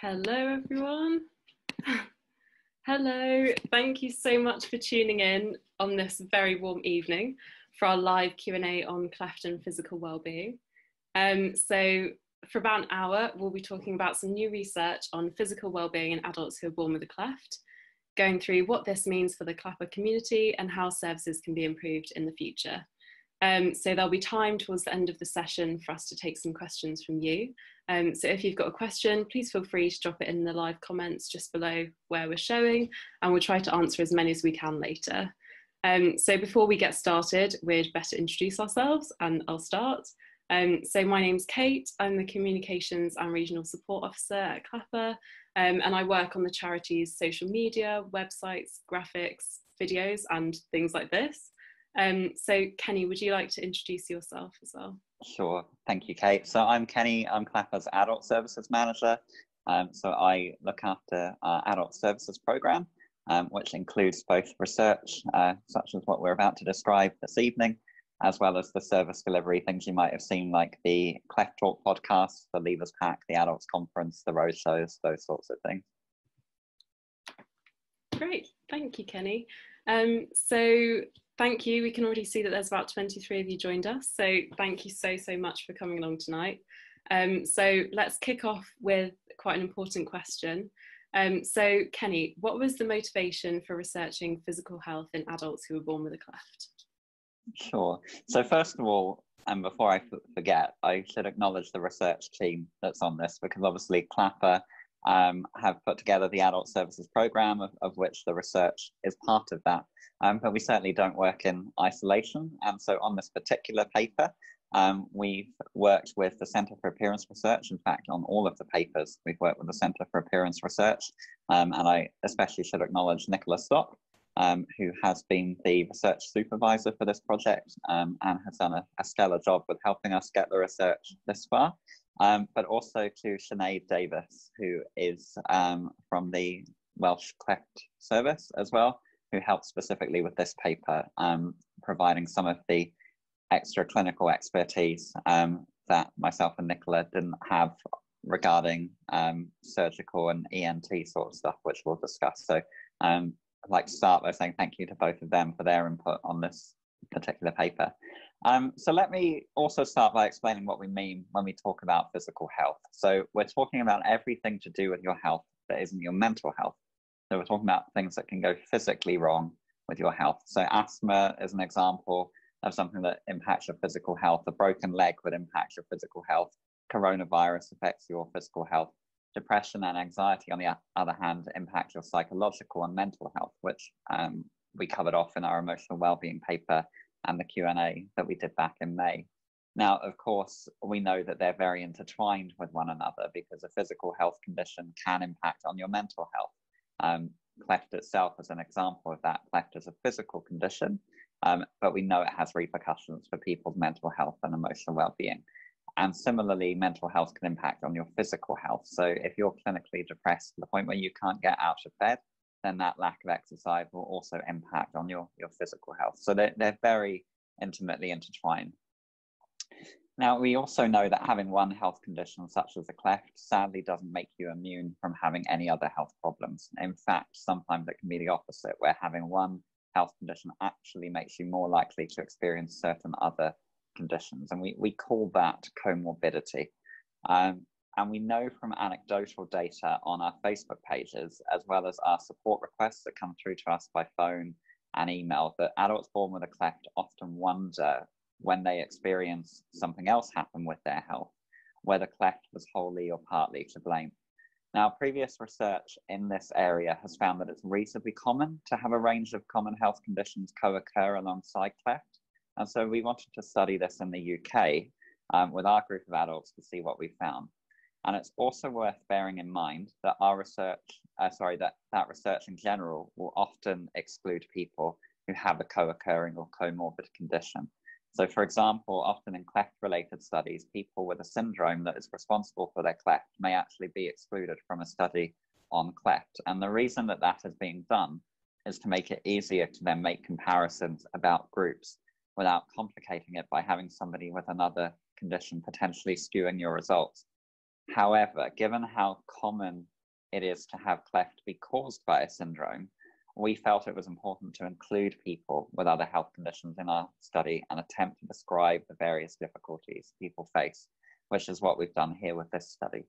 Hello everyone. Hello, thank you so much for tuning in on this very warm evening for our live Q&A on Cleft and physical wellbeing. So for about an hour, we'll be talking about some new research on physical wellbeing in adults who are born with a cleft, going through what this means for the clapper community and how services can be improved in the future. So there'll be time towards the end of the session for us to take some questions from you. So if you've got a question, please feel free to drop it in the live comments just below where we're showing, and we'll try to answer as many as we can later. So before we get started, we'd better introduce ourselves, and I'll start. So my name's Kate, I'm the Communications and Regional Support Officer at Clapper, and I work on the charity's social media, websites, graphics, videos, and things like this. So Kenny, would you like to introduce yourself as well? Sure, thank you, Kate. So I'm Kenny, I'm Clapper's Adult Services Manager. So I look after our Adult Services Programme, which includes both research, such as what we're about to describe this evening, as well as the service delivery, things you might have seen like the Cleft Talk podcast, the Leavers Pack, the Adults Conference, the road shows, those sorts of things. Great, thank you, Kenny. So thank you. We can already see that there's about 23 of you joined us. So thank you so much for coming along tonight. So let's kick off with quite an important question. So Kenny, what was the motivation for researching physical health in adults who were born with a cleft? Sure. So first of all, and before I forget, I should acknowledge the research team that's on this, because obviously Clapper have put together the Adult Services Programme, of which the research is part of that. But we certainly don't work in isolation. And so on this particular paper, we've worked with the Centre for Appearance Research. In fact, on all of the papers, we've worked with the Centre for Appearance Research. And I especially should acknowledge Nicola Stock, who has been the research supervisor for this project and has done a stellar job with helping us get the research this far. But also to Sinead Davis, who is from the Welsh Cleft Service as well, who helped specifically with this paper, providing some of the extra clinical expertise that myself and Nicola didn't have regarding surgical and ENT sort of stuff, which we'll discuss. So I'd like to start by saying thank you to both of them for their input on this particular paper. So let me also start by explaining what we mean when we talk about physical health. So we're talking about everything to do with your health that isn't your mental health. So we're talking about things that can go physically wrong with your health. So asthma is an example of something that impacts your physical health. A broken leg would impact your physical health. Coronavirus affects your physical health. Depression and anxiety, on the other hand, impact your psychological and mental health, which we covered off in our emotional wellbeing paper and the Q&A that we did back in May. Now, of course, we know that they're very intertwined with one another, because a physical health condition can impact on your mental health. Cleft itself is an example of that. Cleft is a physical condition, but we know it has repercussions for people's mental health and emotional well-being. And similarly, mental health can impact on your physical health. So if you're clinically depressed to the point where you can't get out of bed, then that lack of exercise will also impact on your physical health. So they're very intimately intertwined. Now, we also know that having one health condition such as a cleft sadly doesn't make you immune from having any other health problems. In fact, sometimes it can be the opposite, where having one health condition actually makes you more likely to experience certain other conditions. And we call that comorbidity. And we know from anecdotal data on our Facebook pages, as well as our support requests that come through to us by phone and email, that adults born with a cleft often wonder, when they experience something else happen with their health, whether cleft was wholly or partly to blame. Now, previous research in this area has found that it's reasonably common to have a range of common health conditions co-occur alongside cleft. And so we wanted to study this in the UK with our group of adults to see what we found. And it's also worth bearing in mind that our research, that research in general will often exclude people who have a co-occurring or comorbid condition. So for example, often in cleft-related studies, people with a syndrome that is responsible for their cleft may actually be excluded from a study on cleft. And the reason that that is being done is to make it easier to then make comparisons about groups without complicating it by having somebody with another condition potentially skewing your results. However, given how common it is to have cleft be caused by a syndrome, we felt it was important to include people with other health conditions in our study and attempt to describe the various difficulties people face, which is what we've done here with this study.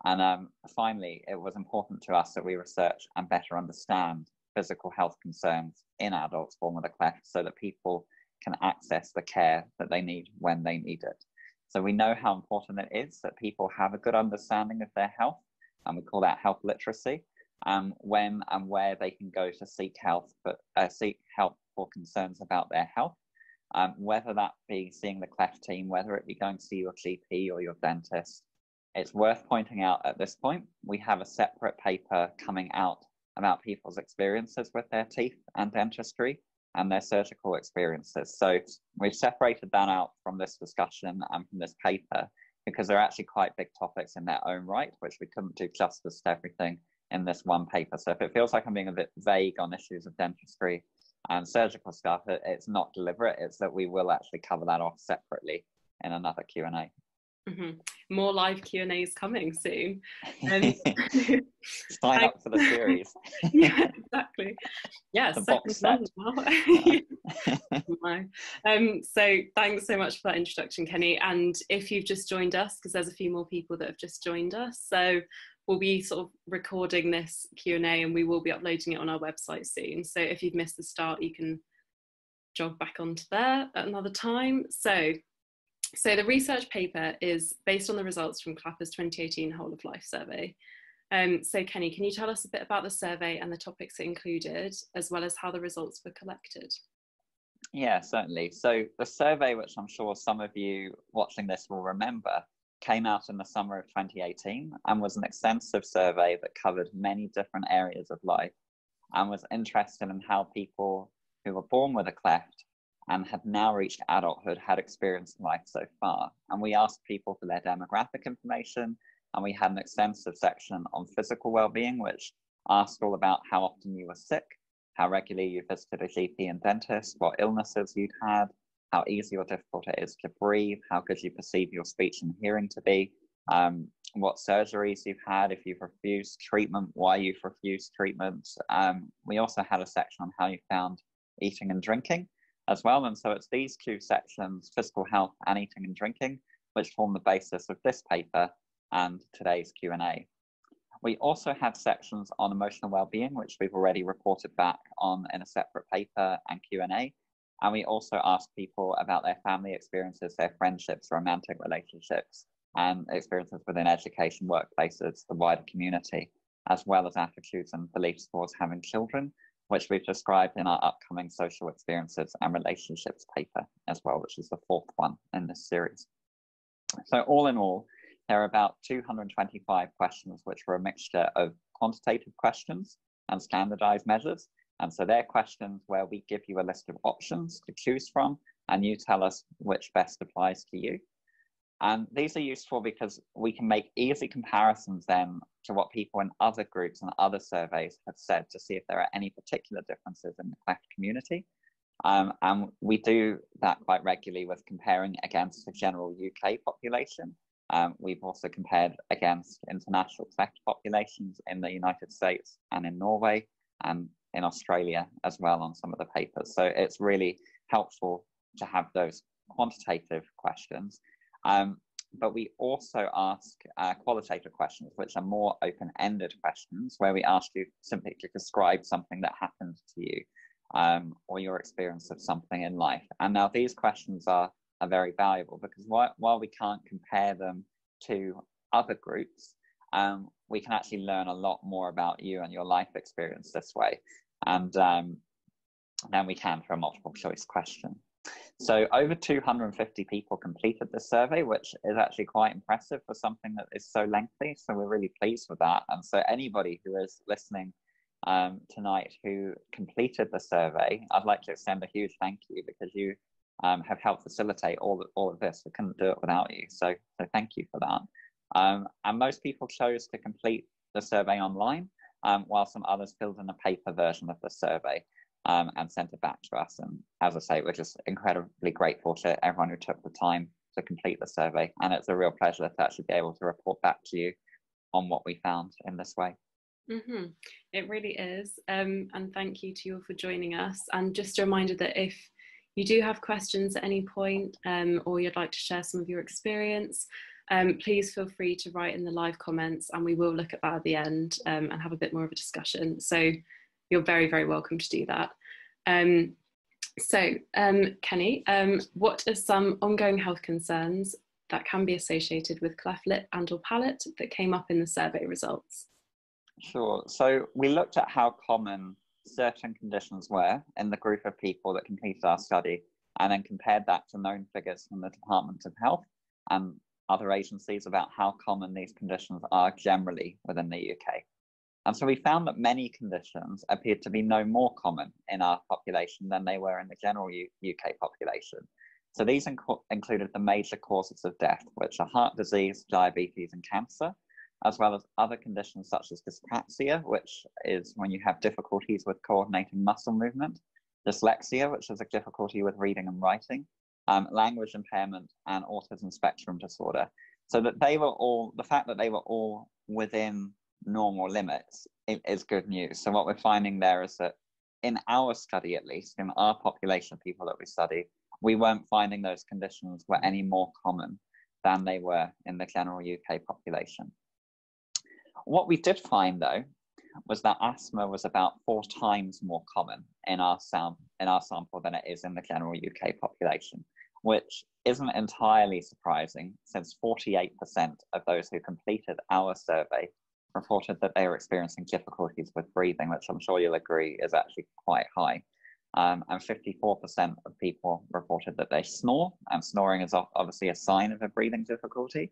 And finally, it was important to us that we research and better understand physical health concerns in adults born with a cleft so that people can access the care that they need when they need it. So we know how important it is that people have a good understanding of their health, and we call that health literacy, when and where they can go to seek help for concerns about their health, whether that be seeing the Cleft team, whether it be going to see your GP or your dentist. It's worth pointing out at this point, we have a separate paper coming out about people's experiences with their teeth and dentistry and their surgical experiences. So we've separated that out from this discussion and from this paper because they're actually quite big topics in their own right, which we couldn't do justice to everything in this one paper. So if it feels like I'm being a bit vague on issues of dentistry and surgical stuff, it's not deliberate. It's that we will actually cover that off separately in another Q&A. Mm-hmm. More live Q&As coming soon. Sign up for the series. Yeah, exactly. Yeah, the box set. So thanks so much for that introduction, Kenny. And if you've just joined us, because there's a few more people that have just joined us, so we'll be sort of recording this Q&A and we will be uploading it on our website soon. So if you've missed the start, you can jog back onto there at another time. So the research paper is based on the results from Clapper's 2018 Whole of Life survey. So Kenny, can you tell us a bit about the survey and the topics it included, as well as how the results were collected? Yeah, certainly. So the survey, which I'm sure some of you watching this will remember, came out in the summer of 2018 and was an extensive survey that covered many different areas of life and was interested in how people who were born with a cleft and had now reached adulthood had experienced life so far. And we asked people for their demographic information, and we had an extensive section on physical well-being, which asked all about how often you were sick, how regularly you visited a GP and dentist, what illnesses you'd had, how easy or difficult it is to breathe, how good you perceive your speech and hearing to be, what surgeries you've had, if you've refused treatment, why you've refused treatment. We also had a section on how you found eating and drinking as well. And so it's these two sections, physical health and eating and drinking, which form the basis of this paper and today's Q&A. We also had sections on emotional well-being, which we've already reported back on in a separate paper and Q&A. And we also asked people about their family experiences, their friendships, romantic relationships, and experiences within education, workplaces, the wider community, as well as attitudes and beliefs towards having children, which we've described in our upcoming social experiences and relationships paper as well, which is the fourth one in this series. So all in all, there are about 225 questions, which were a mixture of quantitative questions and standardized measures. And so they're questions where we give you a list of options to choose from, and you tell us which best applies to you. And these are useful because we can make easy comparisons then to what people in other groups and other surveys have said to see if there are any particular differences in the cleft community. And we do that quite regularly with comparing against the general UK population. We've also compared against international cleft populations in the United States and in Norway and in Australia as well on some of the papers. So it's really helpful to have those quantitative questions. But we also ask qualitative questions, which are more open-ended questions, where we ask you simply to describe something that happened to you or your experience of something in life. And now these questions are very valuable because while we can't compare them to other groups, we can actually learn a lot more about you and your life experience this way. And then we can for a multiple choice question. So over 250 people completed this survey, which is actually quite impressive for something that is so lengthy. So we're really pleased with that. And so anybody who is listening tonight who completed the survey, I'd like to extend a huge thank you because you have helped facilitate all of this. We couldn't do it without you. So thank you for that. And most people chose to complete the survey online, while some others filled in a paper version of the survey. And sent it back to us. And as I say, we're just incredibly grateful to everyone who took the time to complete the survey. And it's a real pleasure to actually be able to report back to you on what we found in this way. It really is. And thank you to you all for joining us. And just a reminder that if you do have questions at any point, or you'd like to share some of your experience, please feel free to write in the live comments, and we will look at that at the end and have a bit more of a discussion. So you're very, very welcome to do that. Kenny, what are some ongoing health concerns that can be associated with cleft lip and or palate that came up in the survey results? Sure. So we looked at how common certain conditions were in the group of people that completed our study, and then compared that to known figures from the Department of Health and other agencies about how common these conditions are generally within the UK. And so we found that many conditions appeared to be no more common in our population than they were in the general UK population. So these included the major causes of death, which are heart disease, diabetes, and cancer, as well as other conditions such as dyspraxia, which is when you have difficulties with coordinating muscle movement, dyslexia, which is a difficulty with reading and writing, language impairment, and autism spectrum disorder. So that they were all, the fact that they were all within normal limits is good news. So what we're finding there is that in our study, at least, in our population of people that we studied, we weren't finding those conditions were any more common than they were in the general UK population. What we did find, though, was that asthma was about 4 times more common in our sample than it is in the general UK population, which isn't entirely surprising, since 48% of those who completed our survey reported that they were experiencing difficulties with breathing, which I'm sure you'll agree is actually quite high. And 54% of people reported that they snore, and snoring is obviously a sign of a breathing difficulty,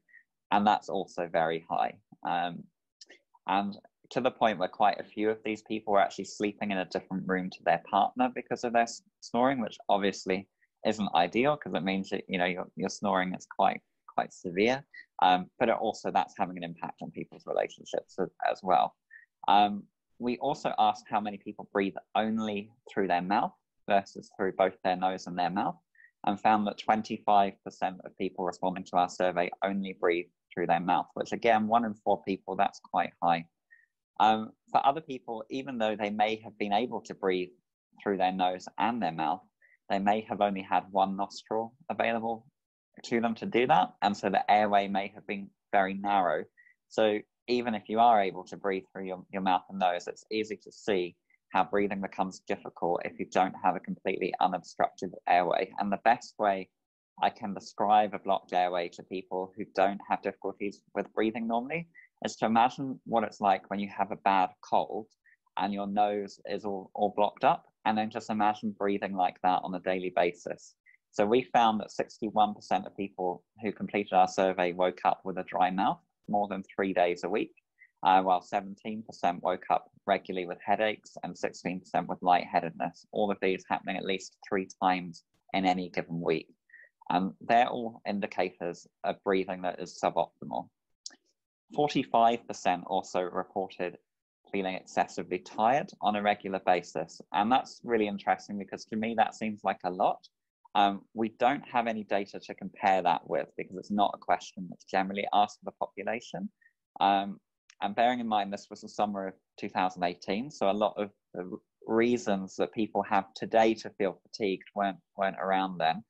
and that's also very high. And to the point where quite a few of these people were actually sleeping in a different room to their partner because of their snoring, which obviously isn't ideal, because it means that your snoring is quite severe. But that's having an impact on people's relationships as well. We also asked how many people breathe only through their mouth versus through both their nose and their mouth, and found that 25% of people responding to our survey only breathe through their mouth, which again, 1 in 4 people, that's quite high. For other people, even though they may have been able to breathe through their nose and their mouth, they may have only had 1 nostril available to them to do that, and so the airway may have been very narrow. So even if you are able to breathe through your mouth and nose, it's easy to see how breathing becomes difficult if you don't have a completely unobstructed airway. And the best way I can describe a blocked airway to people who don't have difficulties with breathing normally is to imagine what it's like when you have a bad cold and your nose is all blocked up, and then just imagine breathing like that on a daily basis. So we found that 61% of people who completed our survey woke up with a dry mouth more than 3 days a week, while 17% woke up regularly with headaches and 16% with lightheadedness, all of these happening at least 3 times in any given week. And they're all indicators of breathing that is suboptimal. 45% also reported feeling excessively tired on a regular basis. And that's really interesting, because to me, that seems like a lot. We don't have any data to compare that with, because it's not a question that's generally asked of the population. And bearing in mind, this was the summer of 2018, so a lot of the reasons that people have today to feel fatigued weren't around then.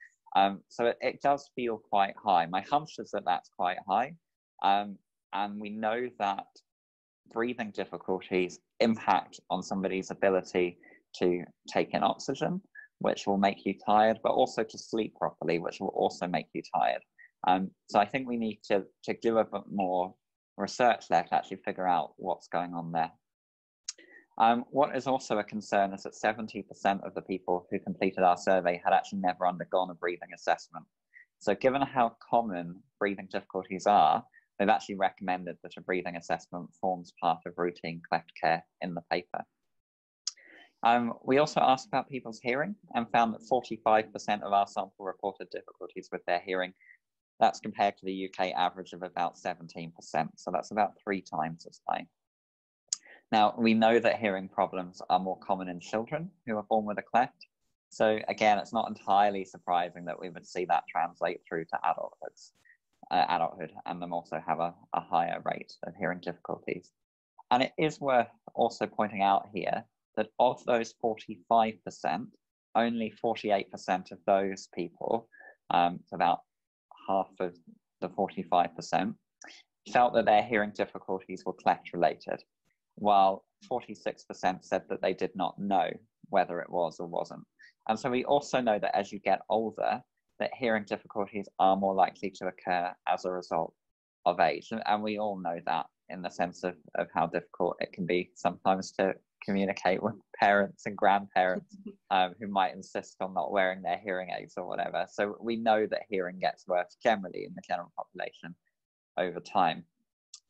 So it does feel quite high. My hunch is that that's quite high. And we know that breathing difficulties impact on somebody's ability to take in oxygen, which will make you tired, but also to sleep properly, which will also make you tired. So I think we need to do a bit more research there to actually figure out what's going on there. What is also a concern is that 70% of the people who completed our survey had actually never undergone a breathing assessment. So given how common breathing difficulties are, they've actually recommended that a breathing assessment forms part of routine cleft care in the paper. We also asked about people's hearing and found that 45% of our sample reported difficulties with their hearing. That's compared to the UK average of about 17%. So that's about 3 times as high. Now, we know that hearing problems are more common in children who are born with a cleft, So again, it's not entirely surprising that we would see that translate through to adulthood, and them also have a higher rate of hearing difficulties. And it is worth also pointing out here that of those 45%, only 48% of those people, about half of the 45%, felt that their hearing difficulties were cleft related, while 46% said that they did not know whether it was or wasn't. And so we also know that as you get older, that hearing difficulties are more likely to occur as a result of age. And we all know that, in the sense of how difficult it can be sometimes to communicate with parents and grandparents who might insist on not wearing their hearing aids or whatever. So we know that hearing gets worse generally in the general population over time.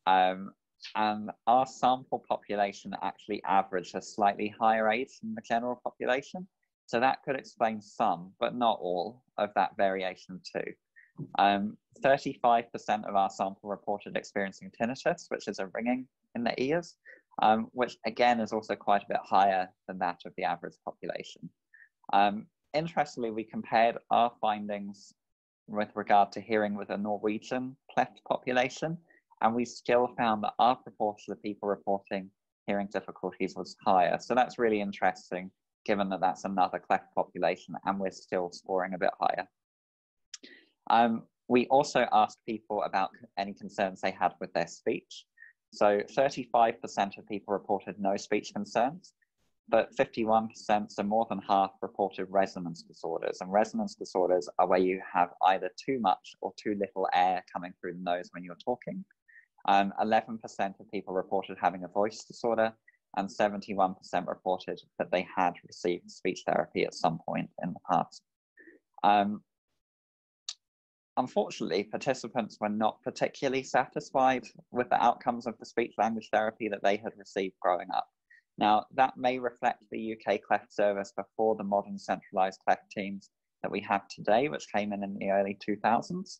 And our sample population actually averaged a slightly higher age than the general population. So that could explain some, but not all, of that variation too. 35% of our sample reported experiencing tinnitus, which is a ringing in the ears, which again is also quite a bit higher than that of the average population. Interestingly, we compared our findings with regard to hearing with a Norwegian cleft population, and we still found that our proportion of people reporting hearing difficulties was higher. So that's really interesting, given that that's another cleft population and we're still scoring a bit higher. We also asked people about any concerns they had with their speech. So 35% of people reported no speech concerns, but 51%, so more than half, reported resonance disorders. And resonance disorders are where you have either too much or too little air coming through the nose when you're talking. 11% of people reported having a voice disorder, and 71% reported that they had received speech therapy at some point in the past. Unfortunately, participants were not particularly satisfied with the outcomes of the speech-language therapy that they had received growing up. Now, that may reflect the UK Cleft service before the modern centralised Cleft teams that we have today, which came in the early 2000s.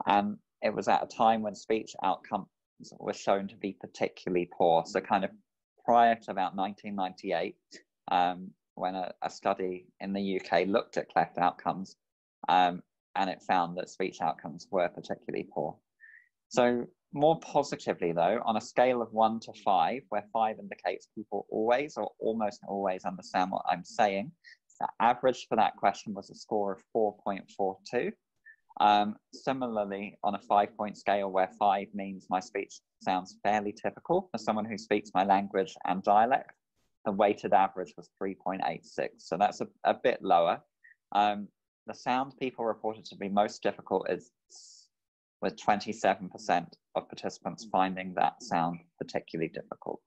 And it was at a time when speech outcomes were shown to be particularly poor. So kind of prior to about 1998, when a study in the UK looked at cleft outcomes, and it found that speech outcomes were particularly poor. So more positively though, on a scale of 1 to 5, where 5 indicates people always or almost always understand what I'm saying, the average for that question was a score of 4.42. Similarly, on a 5-point scale where 5 means my speech sounds fairly typical for someone who speaks my language and dialect, the weighted average was 3.86. So that's a bit lower. The sound people reported to be most difficult is with 27% of participants finding that sound particularly difficult.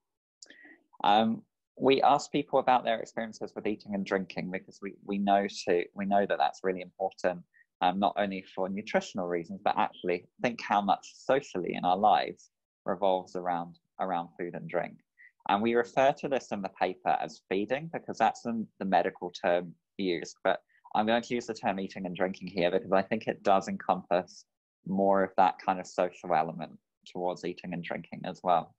We asked people about their experiences with eating and drinking, because we know that that's really important, not only for nutritional reasons, but actually think how much socially in our lives revolves around food and drink. And we refer to this in the paper as feeding, because that's the medical term used, but I'm going to use the term eating and drinking here because I think it does encompass more of that kind of social element towards eating and drinking as well.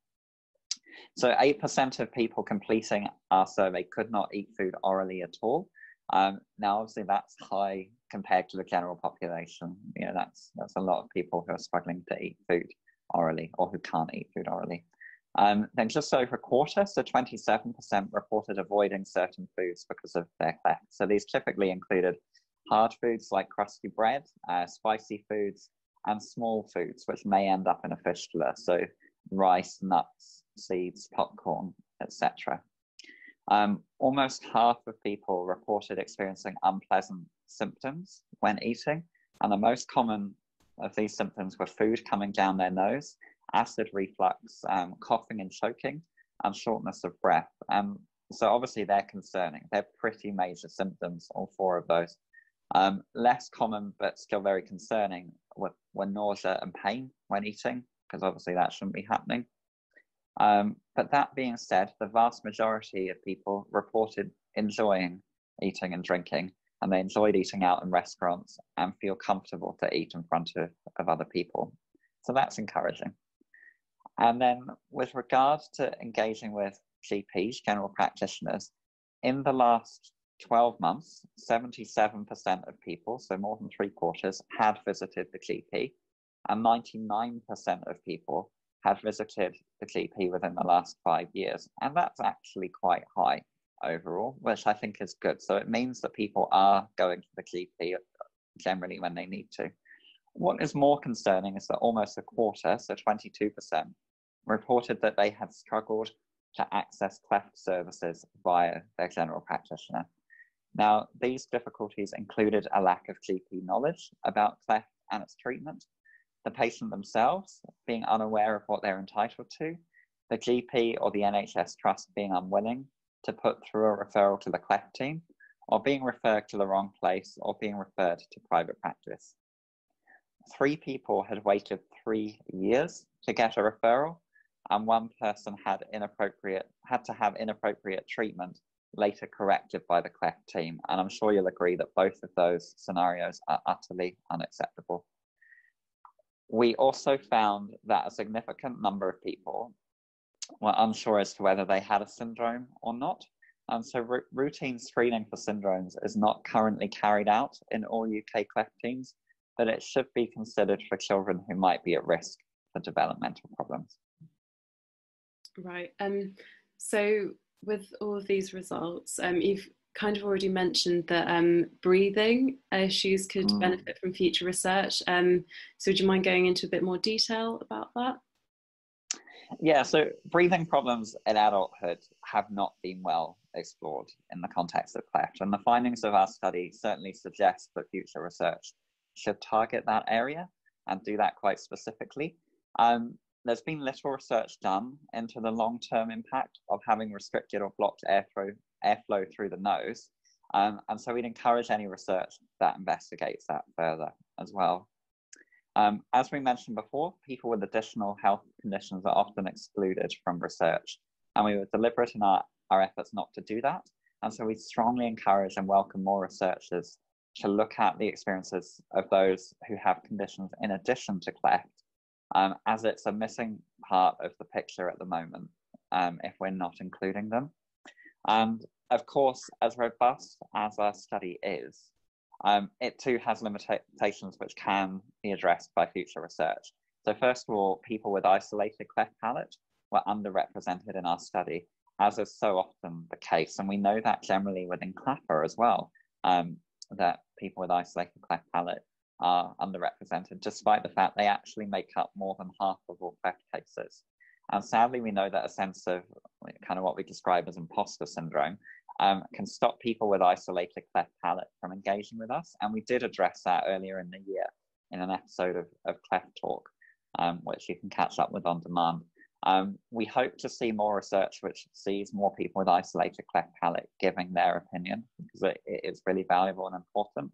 So 8% of people completing our survey could not eat food orally at all. Now, obviously, that's high compared to the general population. You know, that's a lot of people who are struggling to eat food orally or who can't eat food orally. Then just over a quarter, so 27%, reported avoiding certain foods because of their cleft. So these typically included hard foods like crusty bread, spicy foods, and small foods, which may end up in a fistula. So rice, nuts, seeds, popcorn, etc. Almost half of people reported experiencing unpleasant symptoms when eating, and the most common of these symptoms were food coming down their nose, acid reflux, coughing and choking, and shortness of breath. So obviously they're concerning. They're pretty major symptoms, all 4 of those. Less common, but still very concerning, were nausea and pain when eating, because obviously that shouldn't be happening. But that being said, the vast majority of people reported enjoying eating and drinking, and they enjoyed eating out in restaurants and feel comfortable to eat in front of other people. So that's encouraging. And then with regard to engaging with GPs, general practitioners, in the last 12 months, 77% of people, so more than 3/4, had visited the GP, and 99% of people had visited the GP within the last 5 years. And that's actually quite high overall, which I think is good. So it means that people are going to the GP generally when they need to. What is more concerning is that almost a quarter, so 22%, reported that they had struggled to access Cleft services via their general practitioner. Now, these difficulties included a lack of GP knowledge about Cleft and its treatment, the patient themselves being unaware of what they're entitled to, the GP or the NHS trust being unwilling to put through a referral to the Cleft team, or being referred to the wrong place, or being referred to private practice. 3 people had waited 3 years to get a referral, and 1 person had to have inappropriate treatment later corrected by the Cleft team. And I'm sure you'll agree that both of those scenarios are utterly unacceptable. We also found that a significant number of people were unsure as to whether they had a syndrome or not. And so routine screening for syndromes is not currently carried out in all UK Cleft teams, but it should be considered for children who might be at risk for developmental problems. Right. So with all of these results, you've kind of already mentioned that breathing issues could benefit from future research. So would you mind going into a bit more detail about that? Yeah, so breathing problems in adulthood have not been well explored in the context of Cleft, and the findings of our study certainly suggest that future research should target that area and do that quite specifically. There's been little research done into the long-term impact of having restricted or blocked airflow through the nose, and so we'd encourage any research that investigates that further as well. As we mentioned before, people with additional health conditions are often excluded from research, and we were deliberate in our efforts not to do that. And so we strongly encourage and welcome more researchers to look at the experiences of those who have conditions in addition to Cleft, as it's a missing part of the picture at the moment, if we're not including them. And of course, as robust as our study is, it too has limitations which can be addressed by future research. So first of all, people with isolated cleft palate were underrepresented in our study, as is so often the case. And we know that generally within CLAPper as well, that people with isolated cleft palate are underrepresented, despite the fact they actually make up more than half of all cleft cases. And sadly, we know that a sense of kind of what we describe as imposter syndrome can stop people with isolated cleft palate from engaging with us. And we did address that earlier in the year in an episode of Cleft Talk, which you can catch up with on demand. We hope to see more research which sees more people with isolated cleft palate giving their opinion, because it is really valuable and important.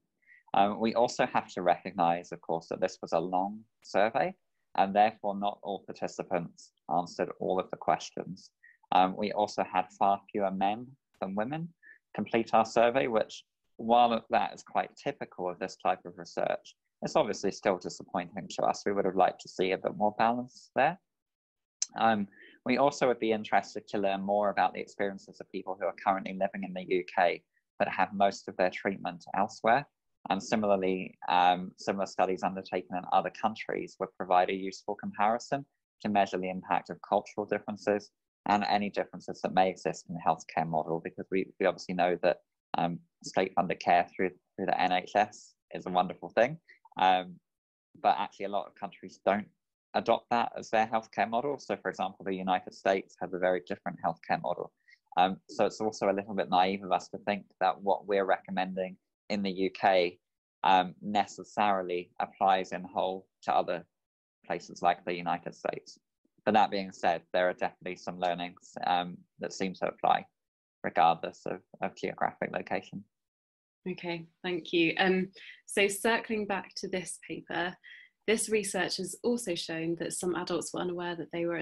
We also have to recognize, of course, that this was a long survey, and therefore not all participants answered all of the questions. We also had far fewer men than women complete our survey, which, while that is quite typical of this type of research, it's obviously still disappointing to us. We would have liked to see a bit more balance there. We also would be interested to learn more about the experiences of people who are currently living in the UK but have most of their treatment elsewhere. And similarly, similar studies undertaken in other countries would provide a useful comparison to measure the impact of cultural differences and any differences that may exist in the healthcare model, because we obviously know that state-funded care through the NHS is a wonderful thing, but actually a lot of countries don't adopt that as their healthcare model. So for example, the United States has a very different healthcare model. So it's also a little bit naive of us to think that what we're recommending in the UK necessarily applies in whole to other places like the United States. But that being said, there are definitely some learnings that seem to apply regardless of geographic location. Okay, thank you. So circling back to this paper, this research has also shown that some adults were unaware that they were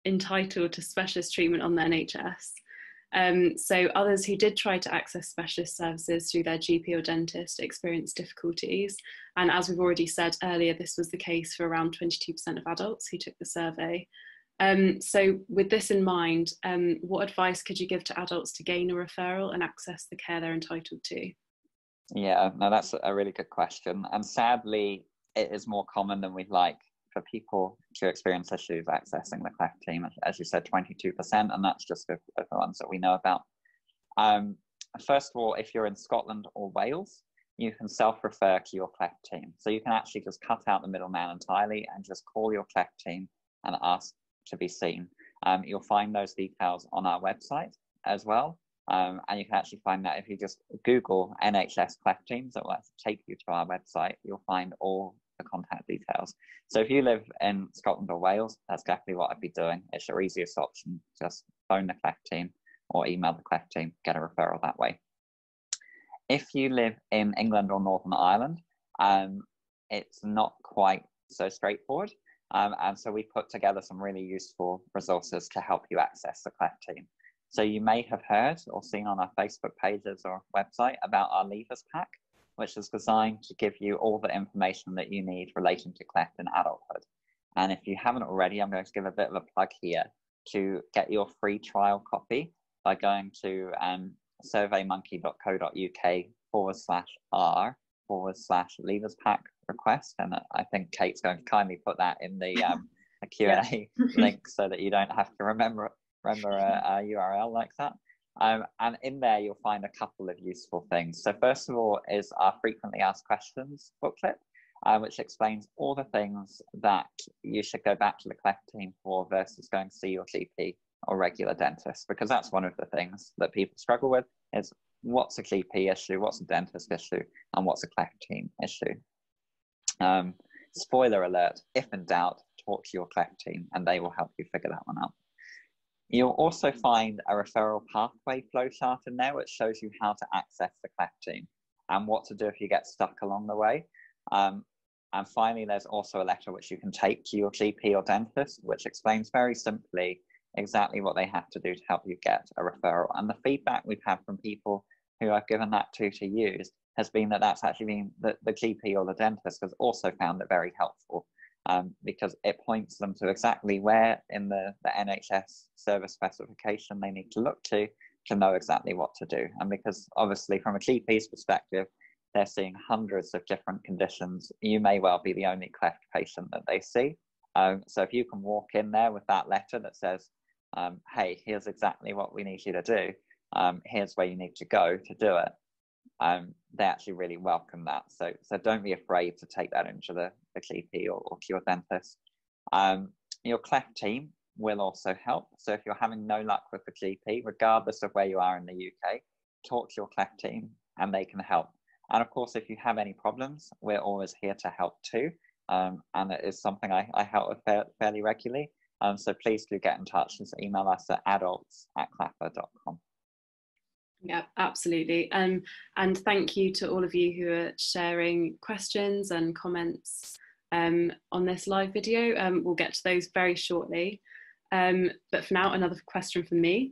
entitled to specialist treatment on the NHS. So others who did try to access specialist services through their GP or dentist experienced difficulties. And as we've already said earlier, this was the case for around 22% of adults who took the survey. So with this in mind, what advice could you give to adults to gain a referral and access the care they're entitled to? Yeah, no, that's a really good question. And sadly, it is more common than we'd like for people to experience issues accessing the Cleft team. As you said, 22%, and that's just of the ones that we know about. First of all, if you're in Scotland or Wales, you can self-refer to your Cleft team. So you can actually just cut out the middleman entirely and just call your Cleft team and ask to be seen. You'll find those details on our website as well. And you can actually find that if you just Google NHS Cleft teams, that will take you to our website. You'll find all the contact details. So if you live in Scotland or Wales, that's exactly what I'd be doing. It's your easiest option. Just phone the Cleft team or email the Cleft team, get a referral that way. If you live in England or Northern Ireland, it's not quite so straightforward. And so we put together some really useful resources to help you access the Cleft team. So you may have heard or seen on our Facebook pages or website about our Leavers Pack, which is designed to give you all the information that you need relating to Cleft in adulthood. And if you haven't already, I'm going to give a bit of a plug here to get your free trial copy by going to surveymonkey.co.uk/r/Leavers Pack request. And I think Kate's going to kindly put that in the Q&A link so that you don't have to remember a URL like that. And in there, you'll find a couple of useful things. So first of all is our frequently asked questions booklet, which explains all the things that you should go back to the Cleft team for versus going to see your GP or regular dentist, because that's one of the things that people struggle with is what's a GP issue, what's a dentist issue, and what's a Cleft team issue. Spoiler alert, if in doubt, talk to your Cleft team and they will help you figure that one out. You'll also find a referral pathway flowchart in there, which shows you how to access the Cleft team and what to do if you get stuck along the way. And finally, there's also a letter which you can take to your GP or dentist, which explains very simply exactly what they have to do to help you get a referral. And the feedback we've had from people who I've given that to use has been that that's actually been the GP or the dentist has also found it very helpful. Because it points them to exactly where in the NHS service specification they need to look to know exactly what to do. And because obviously from a GP's perspective, they're seeing hundreds of different conditions. You may well be the only Cleft patient that they see. So if you can walk in there with that letter that says, hey, here's exactly what we need you to do. Here's where you need to go to do it. They actually really welcome that. So don't be afraid to take that into the GP or to your dentist. Your Cleft team will also help. So if you're having no luck with the GP, regardless of where you are in the UK, talk to your Cleft team and they can help. And of course, if you have any problems, we're always here to help too. And it is something I help with fairly regularly. So please do get in touch and email us at adults@clapper.com. Yeah, absolutely. And thank you to all of you who are sharing questions and comments on this live video. We'll get to those very shortly. But for now, another question from me.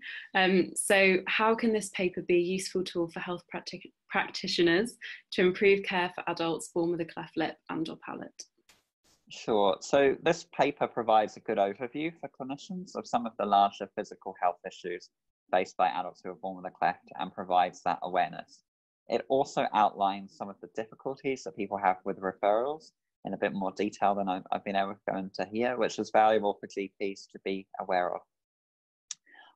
So how can this paper be a useful tool for health practitioners to improve care for adults born with a cleft lip and or palate? Sure. So this paper provides a good overview for clinicians of some of the larger physical health issues faced by adults who are born with a cleft and provides that awareness. It also outlines some of the difficulties that people have with referrals in a bit more detail than I've been able to go into here, which is valuable for GPs to be aware of.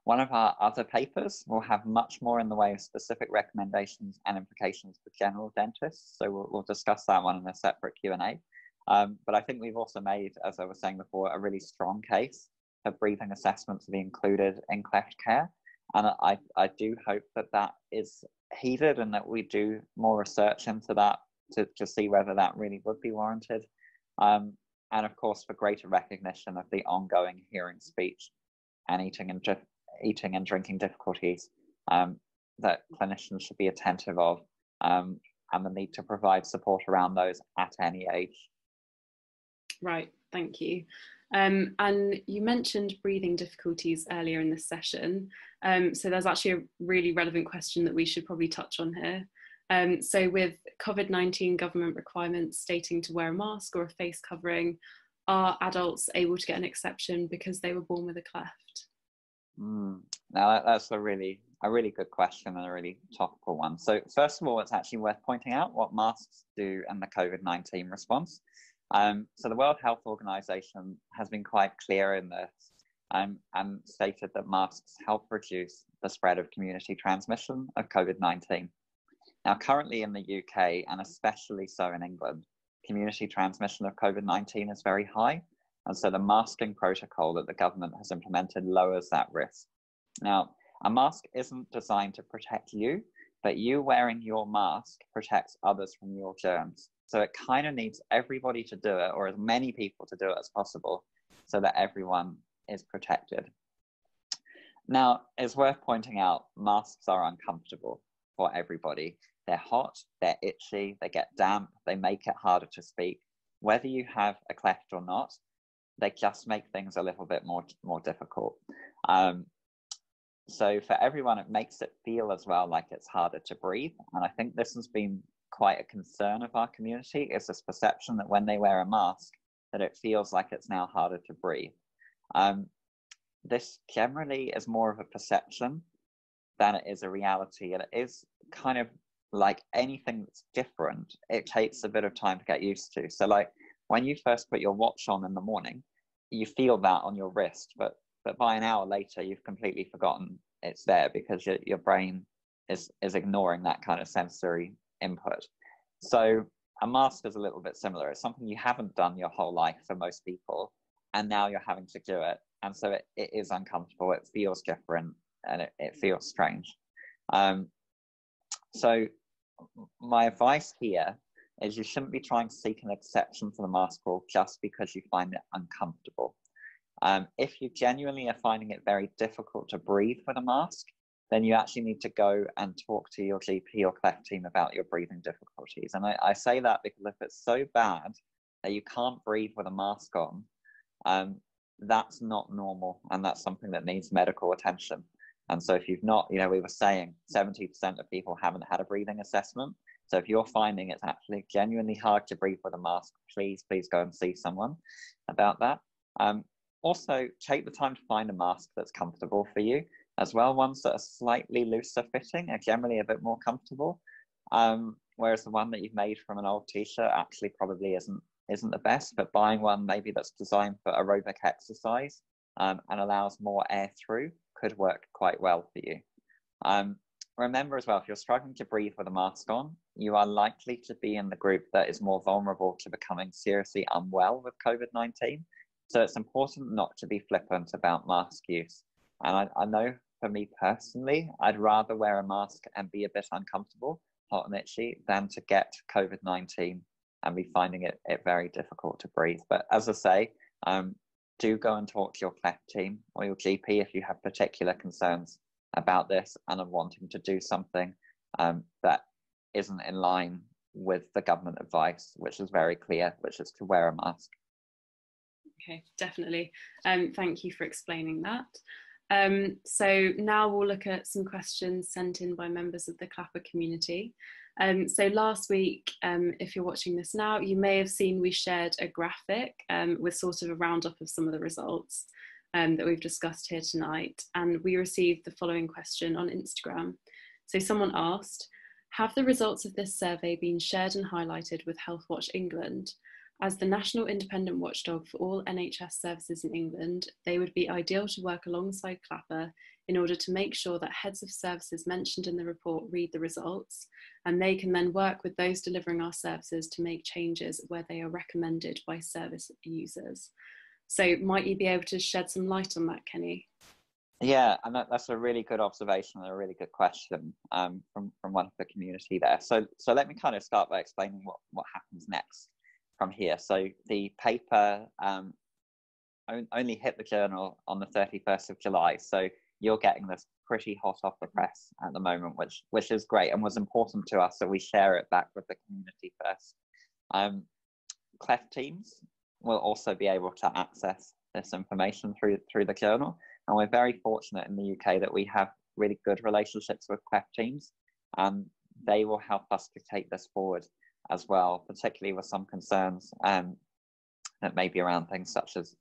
One of our other papers will have much more in the way of specific recommendations and implications for general dentists. So we'll discuss that one in a separate Q&A. But I think we've also made, as I was saying before, a really strong case for breathing assessment to be included in cleft care. And I do hope that that is heeded and that we do more research into that to see whether that really would be warranted. And of course, for greater recognition of the ongoing hearing, speech, and eating and drinking difficulties that clinicians should be attentive of, and the need to provide support around those at any age. Right, thank you. And you mentioned breathing difficulties earlier in this session. So there's actually a really relevant question that we should probably touch on here. So with COVID-19 government requirements stating to wear a mask or a face covering, are adults able to get an exception because they were born with a cleft? Now that's a really good question and a really topical one. So first of all, it's actually worth pointing out what masks do in the COVID-19 response. So the World Health Organization has been quite clear in this and stated that masks help reduce the spread of community transmission of COVID-19. Now, currently in the UK, and especially so in England, community transmission of COVID-19 is very high. And so the masking protocol that the government has implemented lowers that risk. Now, a mask isn't designed to protect you, but you wearing your mask protects others from your germs. So it kind of needs everybody to do it, or as many people to do it as possible, so that everyone is protected. Now, it's worth pointing out, masks are uncomfortable for everybody. They're hot, they're itchy, they get damp, they make it harder to speak. Whether you have a cleft or not, they just make things a little bit more difficult. So for everyone, it makes it feel as well like it's harder to breathe. And I think this has been quite a concern of our community, is this perception that when they wear a mask, that it feels like it's now harder to breathe. This generally is more of a perception than it is a reality. And it is kind of like anything that's different, it takes a bit of time to get used to. So like when you first put your watch on in the morning, you feel that on your wrist, but by an hour later, you've completely forgotten it's there because your brain is ignoring that kind of sensory input. So a mask is a little bit similar. It's something you haven't done your whole life for most people, and now you're having to do it. And so it is uncomfortable, it feels different, and it feels strange. So my advice here is you shouldn't be trying to seek an exception for the mask rule just because you find it uncomfortable. If you genuinely are finding it very difficult to breathe with a mask, then you actually need to go and talk to your GP or Cleft team about your breathing difficulties. And I say that because if it's so bad that you can't breathe with a mask on, that's not normal, and that's something that needs medical attention. And so if you've not, we were saying 70% of people haven't had a breathing assessment. So if you're finding it's actually genuinely hard to breathe with a mask, please go and see someone about that. Also, take the time to find a mask that's comfortable for you as well. Ones that are slightly looser fitting are generally a bit more comfortable, whereas the one that you've made from an old t-shirt actually probably isn't the best. But buying one maybe that's designed for aerobic exercise and allows more air through could work quite well for you. Remember as well, if you're struggling to breathe with a mask on, you are likely to be in the group that is more vulnerable to becoming seriously unwell with COVID-19. So it's important not to be flippant about mask use. And I know for me personally, I'd rather wear a mask and be a bit uncomfortable, hot and itchy, than to get COVID-19 and be finding it very difficult to breathe. But as I say, do go and talk to your Cleft team or your GP if you have particular concerns about this and are wanting to do something that isn't in line with the government advice, which is very clear, which is to wear a mask. Okay, definitely. Thank you for explaining that. So now we'll look at some questions sent in by members of the Clapper community. So last week, if you're watching this now, you may have seen we shared a graphic with sort of a roundup of some of the results that we've discussed here tonight. And we received the following question on Instagram. So someone asked, have the results of this survey been shared and highlighted with Healthwatch England? As the national independent watchdog for all NHS services in England, they would be ideal to work alongside Clapper in order to make sure that heads of services mentioned in the report read the results, and they can then work with those delivering our services to make changes where they are recommended by service users. So might you be able to shed some light on that, Kenny? Yeah, and that's a really good observation and a really good question from one of the community there. So let me kind of start by explaining what happens next from here. So the paper only hit the journal on the 31st of July. So you're getting this pretty hot off the press at the moment, which is great and was important to us. So we share it back with the community first. Cleft teams will also be able to access this information through the journal. And we're very fortunate in the UK that we have really good relationships with Cleft teams, and they will help us to take this forward as well, particularly with some concerns that may be around things such as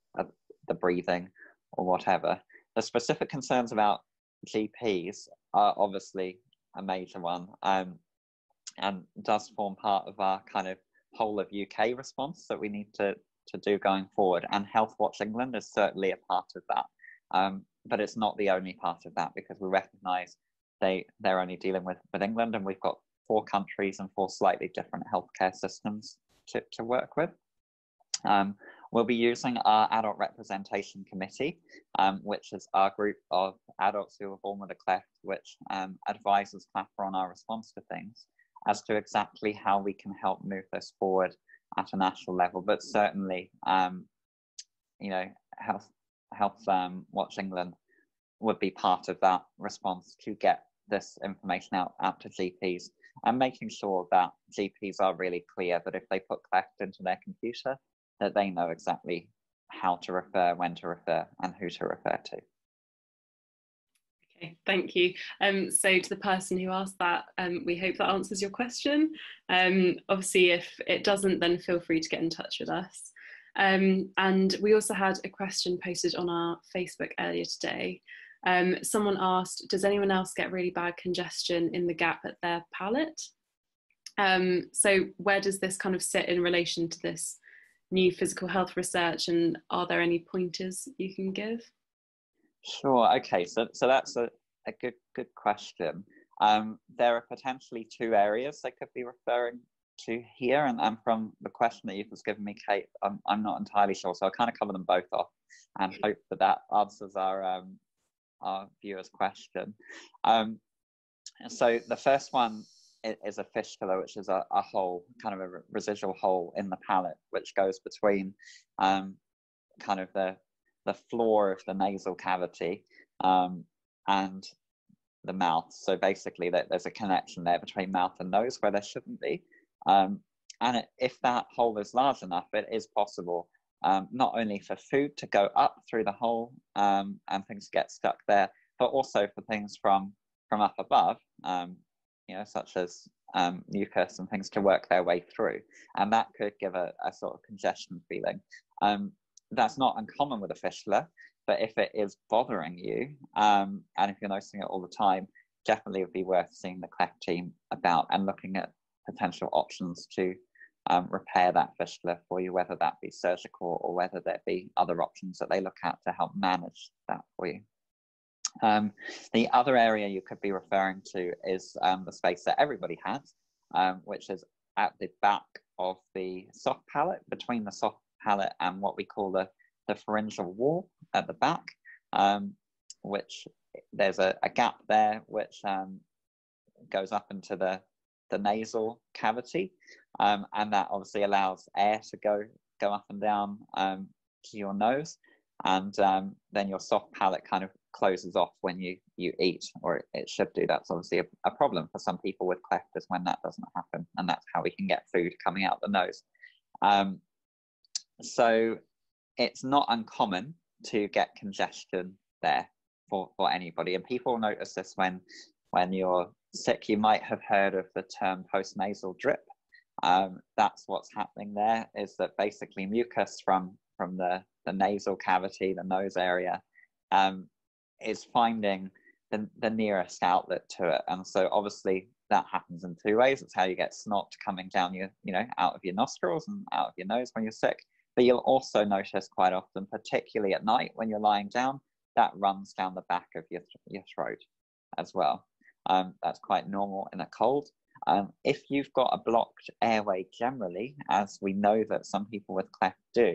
the breathing or whatever. The specific concerns about GPs are obviously a major one, and does form part of our kind of whole of UK response that we need to do going forward. And Health Watch England is certainly a part of that, but it's not the only part of that, because we recognise they're only dealing with England, and we've got 4 countries and 4 slightly different healthcare systems to work with. We'll be using our Adult Representation Committee, which is our group of adults who are born with a cleft, which advises CLAPper on our response to things, as to exactly how we can help move this forward at a national level. But certainly, you know, Health Watch England would be part of that response to get this information out to GPs, and making sure that GPs are really clear that if they put cleft into their computer, that they know exactly how to refer, when to refer, and who to refer to. Okay, thank you. So to the person who asked that, we hope that answers your question. Obviously, if it doesn't, then feel free to get in touch with us. And we also had a question posted on our Facebook earlier today. Someone asked, does anyone else get really bad congestion in the gap at their palate? So where does this kind of sit in relation to this new physical health research, and are there any pointers you can give? Sure. Okay. So that's a good question. There are potentially 2 areas they could be referring to here, and from the question that you've just given me, Kate, I'm not entirely sure. So I'll kind of cover them both off, and hope that answers our viewer's question. So the first one is a fistula, which is a hole, kind of a residual hole in the palate, which goes between kind of the floor of the nasal cavity and the mouth. So basically there's a connection there between mouth and nose where there shouldn't be. And if that hole is large enough, it is possible not only for food to go up through the hole and things get stuck there, but also for things from up above, you know, such as mucus and things to work their way through. And that could give a sort of congestion feeling. That's not uncommon with a fistula, but if it is bothering you, and if you're noticing it all the time, definitely would be worth seeing the Cleft team about and looking at potential options to repair that fistula for you, whether that be surgical or whether there be other options that they look at to help manage that for you. The other area you could be referring to is the space that everybody has, which is at the back of the soft palate, between the soft palate and what we call the pharyngeal wall at the back, which there's a gap there which goes up into the nasal cavity, and that obviously allows air to go up and down to your nose, and then your soft palate kind of closes off when you eat, or it should do. That's obviously a problem for some people with cleft, is when that doesn't happen, and that's how we can get food coming out the nose. So it's not uncommon to get congestion there for anybody, and people notice this when you're sick. You might have heard of the term postnasal drip. That's what's happening there, is that basically mucus from the nasal cavity, the nose area, is finding the nearest outlet to it. And so obviously that happens in 2 ways. It's how you get snot coming down out of your nostrils and out of your nose when you're sick. But you'll also notice quite often, particularly at night when you're lying down, that runs down the back of your throat as well. That's quite normal in a cold. If you've got a blocked airway generally, as we know that some people with cleft do,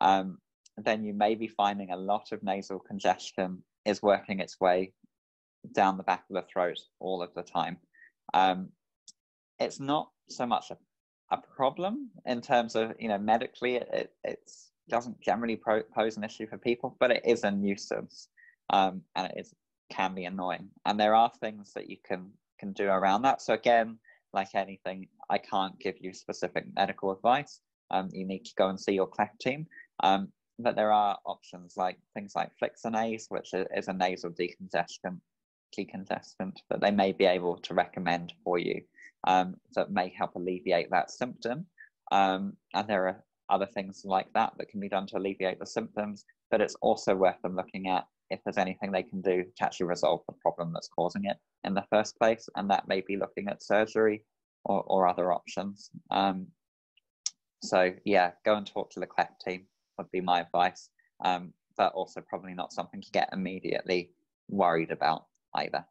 then you may be finding a lot of nasal congestion is working its way down the back of the throat all of the time. It's not so much a problem in terms of, medically, it doesn't generally pose an issue for people, but it is a nuisance, and it can be annoying. And there are things that you can do around that. So again, like anything, I can't give you specific medical advice. You need to go and see your cleft team. But there are options like things like Flixenase, which is a nasal decongestant that they may be able to recommend for you, that may help alleviate that symptom. And there are other things like that can be done to alleviate the symptoms, but it's also worth them looking at if there's anything they can do to actually resolve the problem that's causing it in the first place, and that may be looking at surgery or other options. So yeah, go and talk to the Cleft team would be my advice, but also probably not something to get immediately worried about either.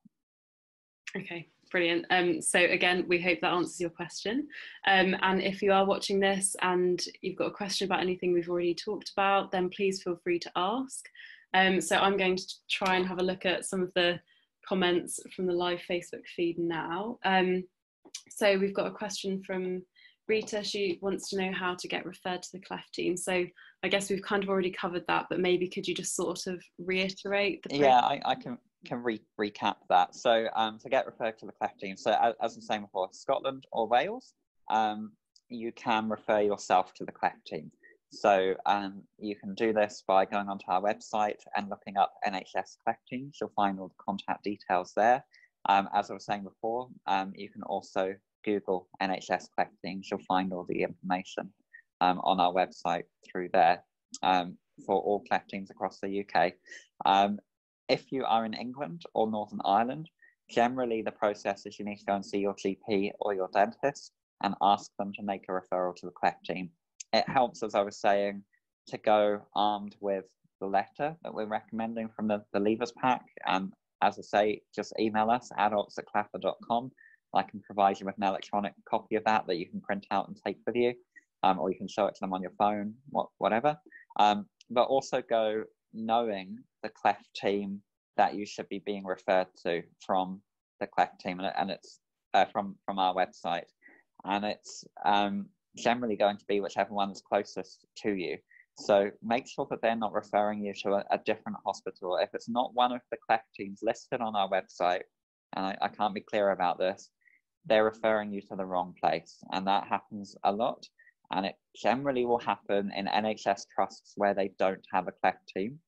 Okay, brilliant. So again, we hope that answers your question. And if you are watching this and you've got a question about anything we've already talked about, then please feel free to ask. So I'm going to try and have a look at some of the comments from the live Facebook feed now. So we've got a question from Rita. She wants to know how to get referred to the Cleft team. So I guess we've kind of already covered that, but maybe could you just sort of reiterate the process? Yeah, I can recap that. So to get referred to the Cleft team, so as I was saying before, Scotland or Wales, you can refer yourself to the Cleft team. So you can do this by going onto our website and looking up NHS Cleft teams. You'll find all the contact details there. As I was saying before, you can also Google NHS Cleft teams. You'll find all the information on our website through there for all Cleft teams across the UK. If you are in England or Northern Ireland, generally the process is you need to go and see your GP or your dentist and ask them to make a referral to the Cleft team. It helps, as I was saying, to go armed with the letter that we're recommending from the Leavers Pack. And as I say, just email us, adults@clapper.com. I can provide you with an electronic copy of that you can print out and take with you, or you can show it to them on your phone, whatever. But also go knowing the Cleft team that you should be being referred to from the Cleft team, and it's from our website, and it's generally going to be whichever one's closest to you. So make sure that they're not referring you to a different hospital. If it's not one of the Cleft teams listed on our website, and I can't be clear about this, they're referring you to the wrong place, and that happens a lot. And it generally will happen in NHS trusts where they don't have a Cleft team.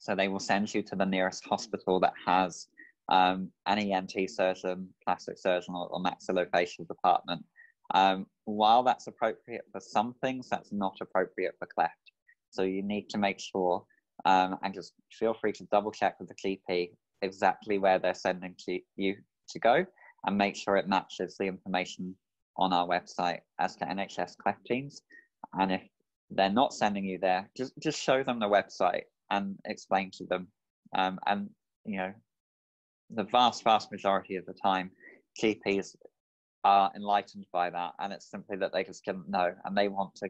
So they will send you to the nearest hospital that has an ENT surgeon, plastic surgeon, or maxillofacial department. While that's appropriate for some things, that's not appropriate for Cleft. So you need to make sure, and just feel free to double check with the GP exactly where they're sending you to go, and make sure it matches the information on our website as to NHS Cleft teams. And if they're not sending you there, just show them the website and explain to them. And you know, the vast majority of the time, GPs are enlightened by that, and it's simply that they just didn't know, and they want to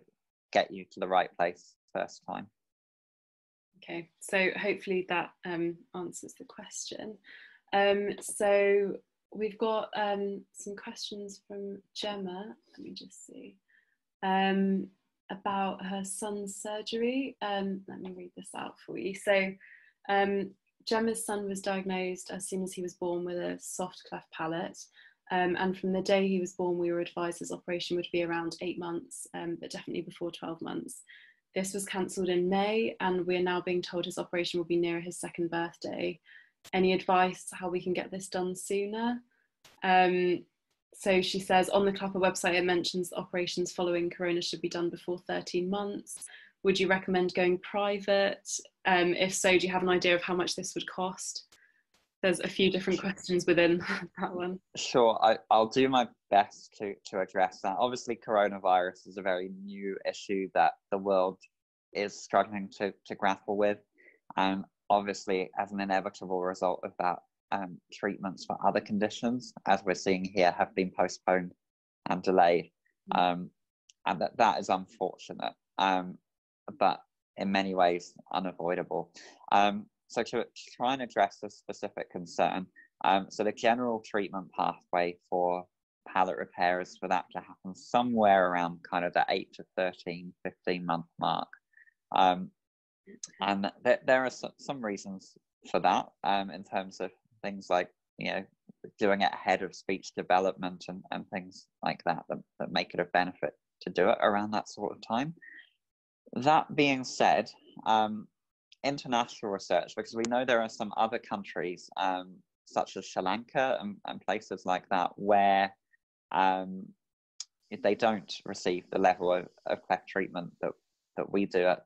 get you to the right place first time. Okay, so hopefully that answers the question. So we've got some questions from Gemma. Let me just see. About her son's surgery. Let me read this out for you. So Gemma's son was diagnosed as soon as he was born with a soft cleft palate. And from the day he was born, we were advised his operation would be around 8 months, but definitely before 12 months. This was cancelled in May, and we're now being told his operation will be near his 2nd birthday. Any advice how we can get this done sooner? So she says, on the Clapper website, it mentions that operations following corona should be done before 13 months. Would you recommend going private? If so, do you have an idea of how much this would cost? There's a few different questions within that one. Sure, I'll do my best to address that. Obviously, coronavirus is a very new issue that the world is struggling to grapple with. And obviously, as an inevitable result of that, treatments for other conditions, as we're seeing here, have been postponed and delayed. And that is unfortunate, but in many ways unavoidable. So to try and address this specific concern, so the general treatment pathway for palate repair is for that to happen somewhere around kind of the 8 to 13, 15 month mark. And there are some reasons for that, in terms of things like, you know, doing it ahead of speech development and things like that make it a benefit to do it around that sort of time. That being said, international research, because we know there are some other countries, such as Sri Lanka and places like that, where they don't receive the level of cleft treatment that we do at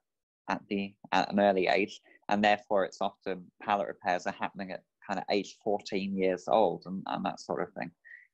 an early age, and therefore it's often palate repairs are happening at kind of age 14 years old and that sort of thing.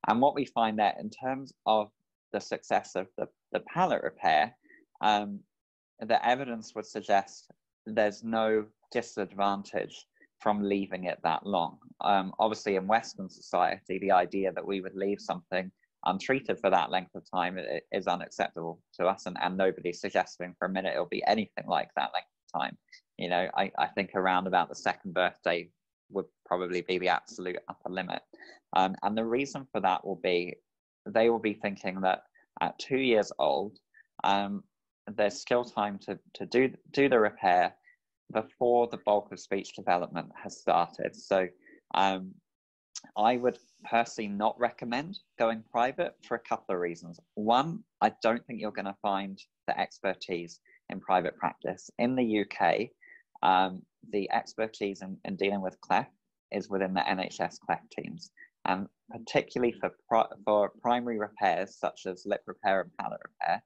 And what we find there in terms of the success of the palate repair, the evidence would suggest there's no disadvantage from leaving it that long. Obviously, in Western society, the idea that we would leave something untreated for that length of time is unacceptable to us, and nobody's suggesting for a minute it'll be anything like that length of time. You know, I think around about the second birthday would probably be the absolute upper limit. And the reason for that will be, they will be thinking that at 2 years old, there's still time to do the repair before the bulk of speech development has started. So I would personally not recommend going private for a couple of reasons. One, I don't think you're going to find the expertise in private practice. In the UK, the expertise in dealing with cleft is within the NHS cleft teams. And particularly for primary repairs, such as lip repair and palate repair,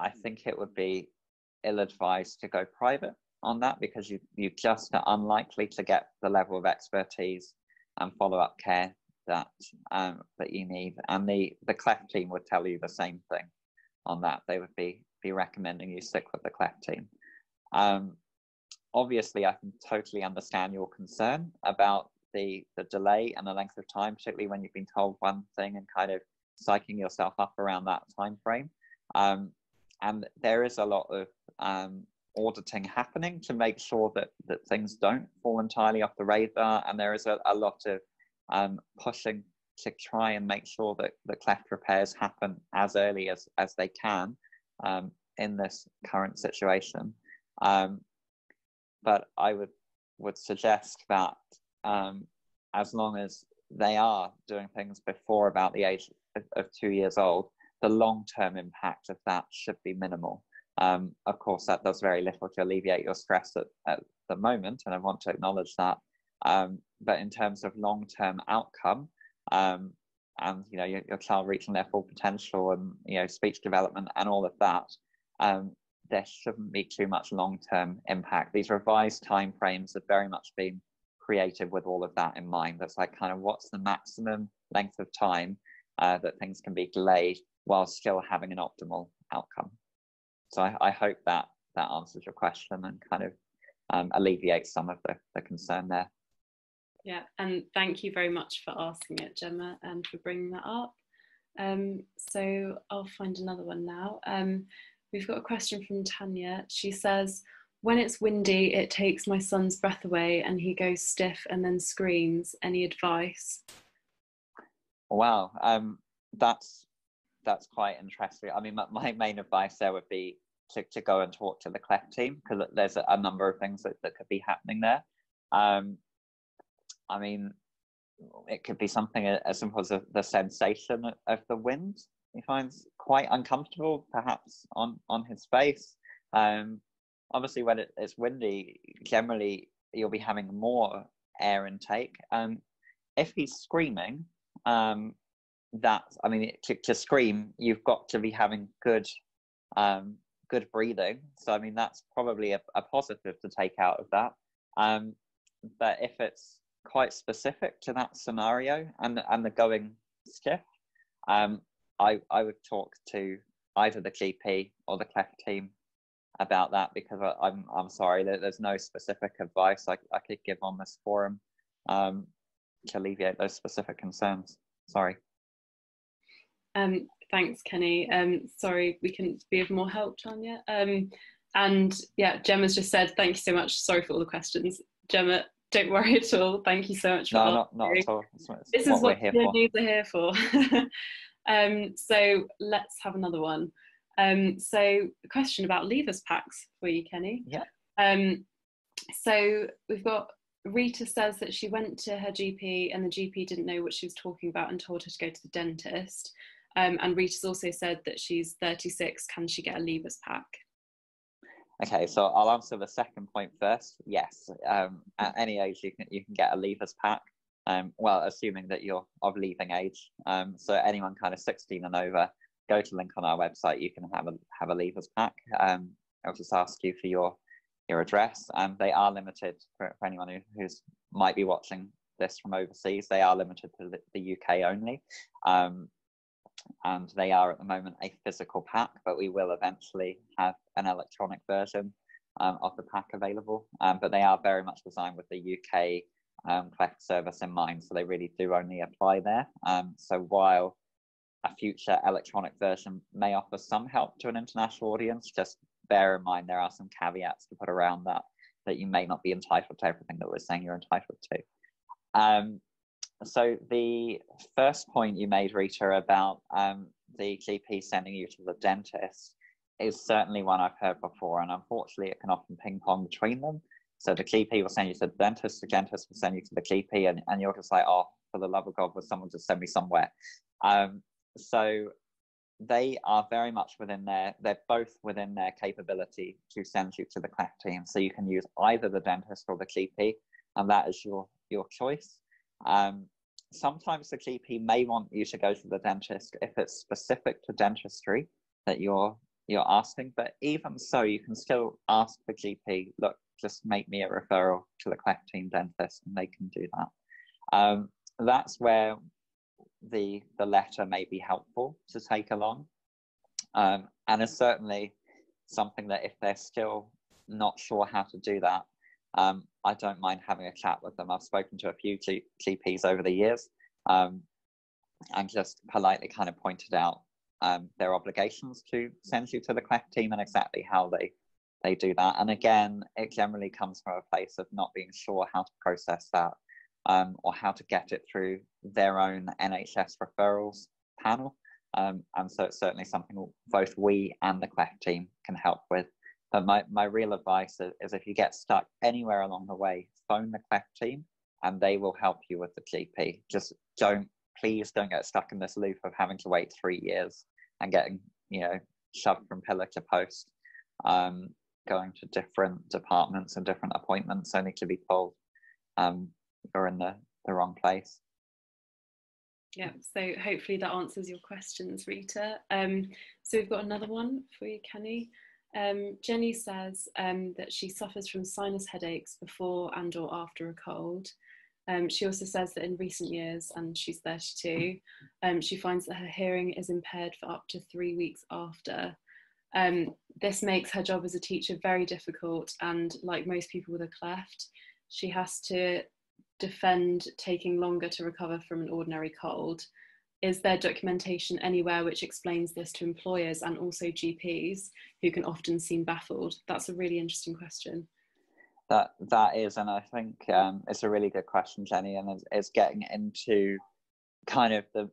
I think it would be ill-advised to go private on that, because you just are unlikely to get the level of expertise and follow-up care that you need. And the cleft team would tell you the same thing on that. They would be recommending you stick with the cleft team. Obviously, I can totally understand your concern about the delay and the length of time, particularly when you've been told one thing and kind of psyching yourself up around that time frame. And there is a lot of auditing happening to make sure that things don't fall entirely off the radar, and there is a lot of pushing to try and make sure that the cleft repairs happen as early as they can in this current situation. But I would suggest that as long as they are doing things before about the age of 2 years old, the long-term impact of that should be minimal. Of course, that does very little to alleviate your stress at the moment, and I want to acknowledge that. But in terms of long-term outcome, and you know, your child reaching their full potential, and you know, speech development and all of that, there shouldn't be too much long-term impact. These revised timeframes have very much been created with all of that in mind. That's like kind of what's the maximum length of time that things can be delayed while still having an optimal outcome. So I hope that answers your question and kind of alleviates some of the concern there. Yeah, and thank you very much for asking it, Gemma, and for bringing that up. So I'll find another one now. We've got a question from Tanya. She says, when it's windy, it takes my son's breath away and he goes stiff and then screams. Any advice? Wow, that's quite interesting. I mean, my main advice there would be to go and talk to the cleft team, because there's a number of things that could be happening there. I mean, it could be something as simple as the sensation of the wind he finds quite uncomfortable, perhaps on his face. Obviously, when it's windy, generally you'll be having more air intake. If he's screaming, to scream, you've got to be having good breathing. So I mean, that's probably a positive to take out of that. But if it's quite specific to that scenario and the going stiff, I would talk to either the GP or the cleft team about that, because I'm sorry that there's no specific advice I could give on this forum to alleviate those specific concerns. Sorry. Thanks, Kenny. Sorry we couldn't be of more help, Tanya. And yeah, Gemma's just said, thank you so much. Sorry for all the questions. Gemma, don't worry at all. Thank you so much for not at all. This is what news are here for. So let's have another one. So a question about leavers packs for you, Kenny. Yeah. So we've got Rita says that she went to her GP and the GP didn't know what she was talking about and told her to go to the dentist. And Rita's also said that she's 36. Can she get a leavers pack? Okay, so I'll answer the second point first. Yes, at any age you can get a leavers pack. well, assuming that you're of leaving age. So anyone kind of 16 and over, go to the link on our website. You can have a leavers pack. I'll just ask you for your address. They are limited for anyone who's might be watching this from overseas. They are limited to the UK only. And they are at the moment a physical pack, but we will eventually have an electronic version of the pack available. But they are very much designed with the UK Cleft service in mind, so they really do only apply there. So while a future electronic version may offer some help to an international audience, just bear in mind there are some caveats to put around that you may not be entitled to everything that we're saying you're entitled to. So the first point you made, Rita, about the GP sending you to the dentist is certainly one I've heard before, and unfortunately it can often ping pong between them. So the GP will send you to the dentist will send you to the GP, and you're just like, oh, for the love of God, will someone just send me somewhere? So they are very much they're both within their capability to send you to the Cleft team. So you can use either the dentist or the GP, and that is your choice. Sometimes the GP may want you to go to the dentist if it's specific to dentistry that you're asking, but even so, you can still ask the GP, look, just make me a referral to the Cleft team dentist, and they can do that. That's where the letter may be helpful to take along, and it's certainly something that if they're still not sure how to do that, I don't mind having a chat with them. I've spoken to a few GPs over the years, and just politely kind of pointed out their obligations to send you to the Cleft team and exactly how they do that. And again, it generally comes from a place of not being sure how to process that, or how to get it through their own NHS referrals panel. And so it's certainly something both we and the Cleft team can help with. But my real advice is if you get stuck anywhere along the way, phone the Cleft team and they will help you with the GP. Just please don't get stuck in this loop of having to wait 3 years and getting, shoved from pillar to post, going to different departments and different appointments only to be told you're in the wrong place. Yeah, so hopefully that answers your questions, Rita. So we've got another one for you, Kenny. Jenny says that she suffers from sinus headaches before and or after a cold. She also says that in recent years, and she's 32, she finds that her hearing is impaired for up to 3 weeks after. This makes her job as a teacher very difficult, and like most people with a cleft, she has to defend taking longer to recover from an ordinary cold. Is there documentation anywhere which explains this to employers and also GPs who can often seem baffled? That's a really interesting question. That is, and I think it's a really good question, Jenny, and it's getting into kind of the,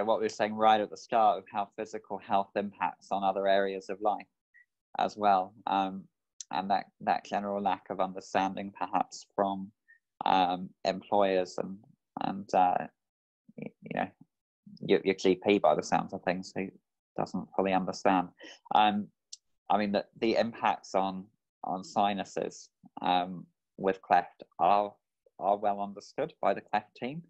what we were saying right at the start of how physical health impacts on other areas of life as well, and that general lack of understanding perhaps from employers and your GP, by the sounds of things, who doesn't fully understand. I mean, the impacts on sinuses with cleft are well understood by the cleft team.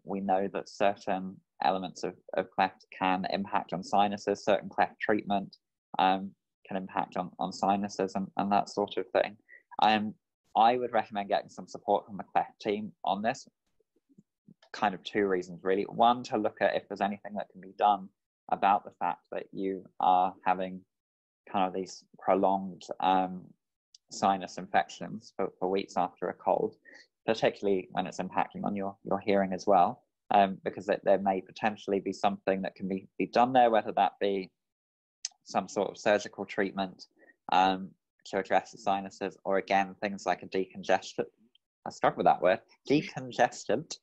We know that certain elements of cleft can impact on sinuses, certain cleft treatment can impact on sinuses and that sort of thing. I would recommend getting some support from the cleft team on this. Kind of 2 reasons, really. One, to look at if there's anything that can be done about the fact that you are having kind of these prolonged sinus infections for weeks after a cold, particularly when it's impacting on your hearing as well, because there may potentially be something that can be done there, whether that be some sort of surgical treatment to address the sinuses, or again, things like a decongestant. I struggle with that word, decongestant,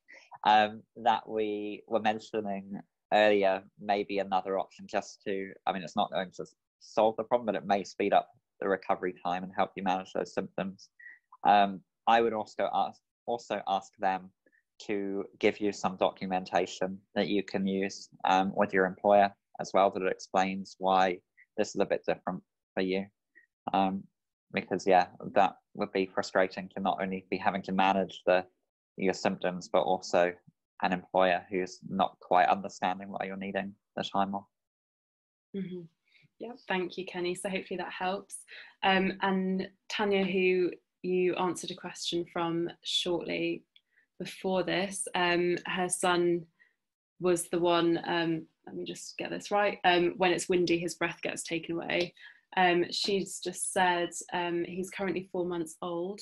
that we were mentioning earlier, maybe another option just to, it's not going to solve the problem, but it may speed up the recovery time and help you manage those symptoms. I would also ask them to give you some documentation that you can use with your employer as well, that explains why this is a bit different for you. Because that would be frustrating to not only be having to manage the your symptoms, but also an employer who's not quite understanding why you're needing the time off. Mm-hmm. Yeah, thank you, Kenny. So hopefully that helps. And Tanya, who you answered a question from shortly before this, her son was the one, let me just get this right, when it's windy, his breath gets taken away. She's just said he's currently 4 months old.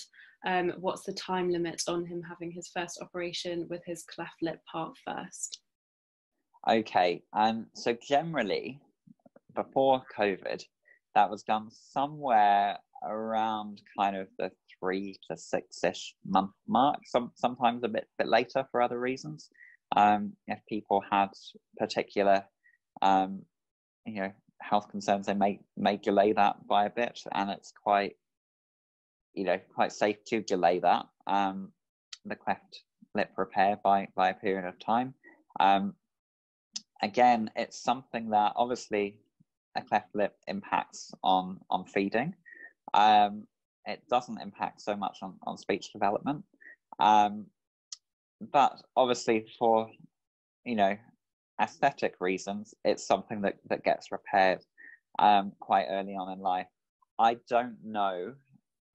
What's the time limit on him having his first operation with his cleft lip part first? Okay, so generally, before COVID, that was done somewhere around kind of the 3 to 6-ish month mark, sometimes a bit later for other reasons. If people had particular health concerns, they may delay that by a bit, and it's quite safe to delay that, the cleft lip repair by a period of time. Again, it's something that obviously a cleft lip impacts on feeding. It doesn't impact so much on speech development. But obviously for, aesthetic reasons, it's something that gets repaired quite early on in life. I don't know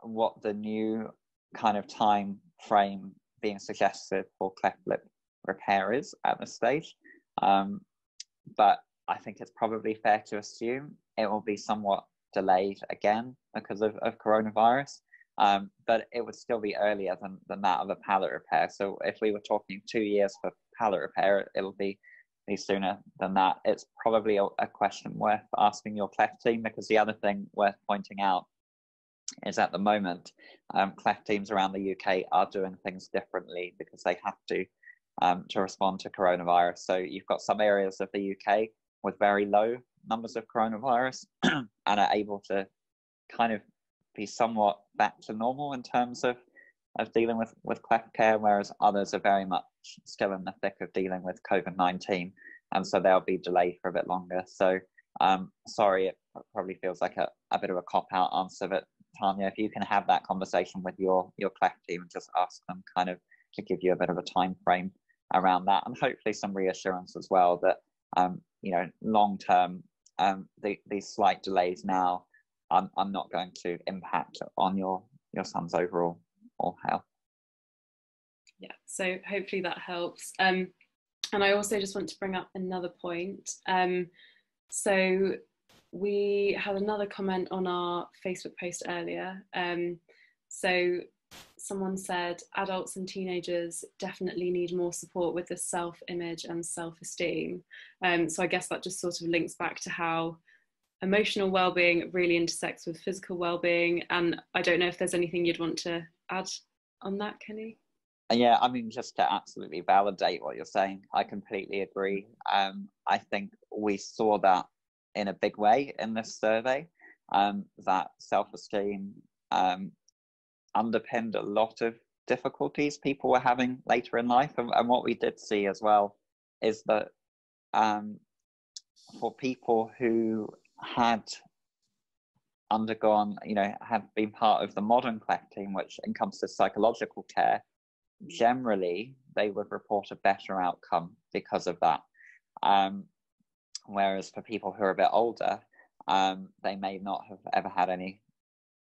what the new kind of time frame being suggested for cleft lip repair is at this stage. But I think it's probably fair to assume it will be somewhat delayed again because of coronavirus. But it would still be earlier than that of a palate repair. So if we were talking 2 years for palate repair, it'll be sooner than that. It's probably a question worth asking your Cleft team, because the other thing worth pointing out is at the moment, Cleft teams around the UK are doing things differently because they have to respond to coronavirus. So you've got some areas of the UK with very low numbers of coronavirus and are able to kind of be somewhat back to normal in terms of dealing with cleft care, whereas others are very much still in the thick of dealing with COVID-19, and so they'll be delayed for a bit longer. So sorry, it probably feels like a bit of a cop-out answer, but Tanya, if you can have that conversation with your cleft team and just ask them kind of to give you a bit of a time frame around that, and hopefully some reassurance as well that long term, these slight delays now are not going to impact on your son's overall health. Yeah, so hopefully that helps. And I also just want to bring up another point. So we had another comment on our Facebook post earlier. So someone said adults and teenagers definitely need more support with the self-image and self-esteem. So I guess that just sort of links back to how emotional well-being really intersects with physical well-being. And I don't know if there's anything you'd want to add on that, Kenny? Yeah, I mean, just to absolutely validate what you're saying, I completely agree. I think we saw that in a big way in this survey, that self-esteem underpinned a lot of difficulties people were having later in life. And what we did see as well is that for people who had undergone, had been part of the modern Cleft team, which encompasses psychological care, generally they would report a better outcome because of that. Whereas for people who are a bit older, they may not have ever had any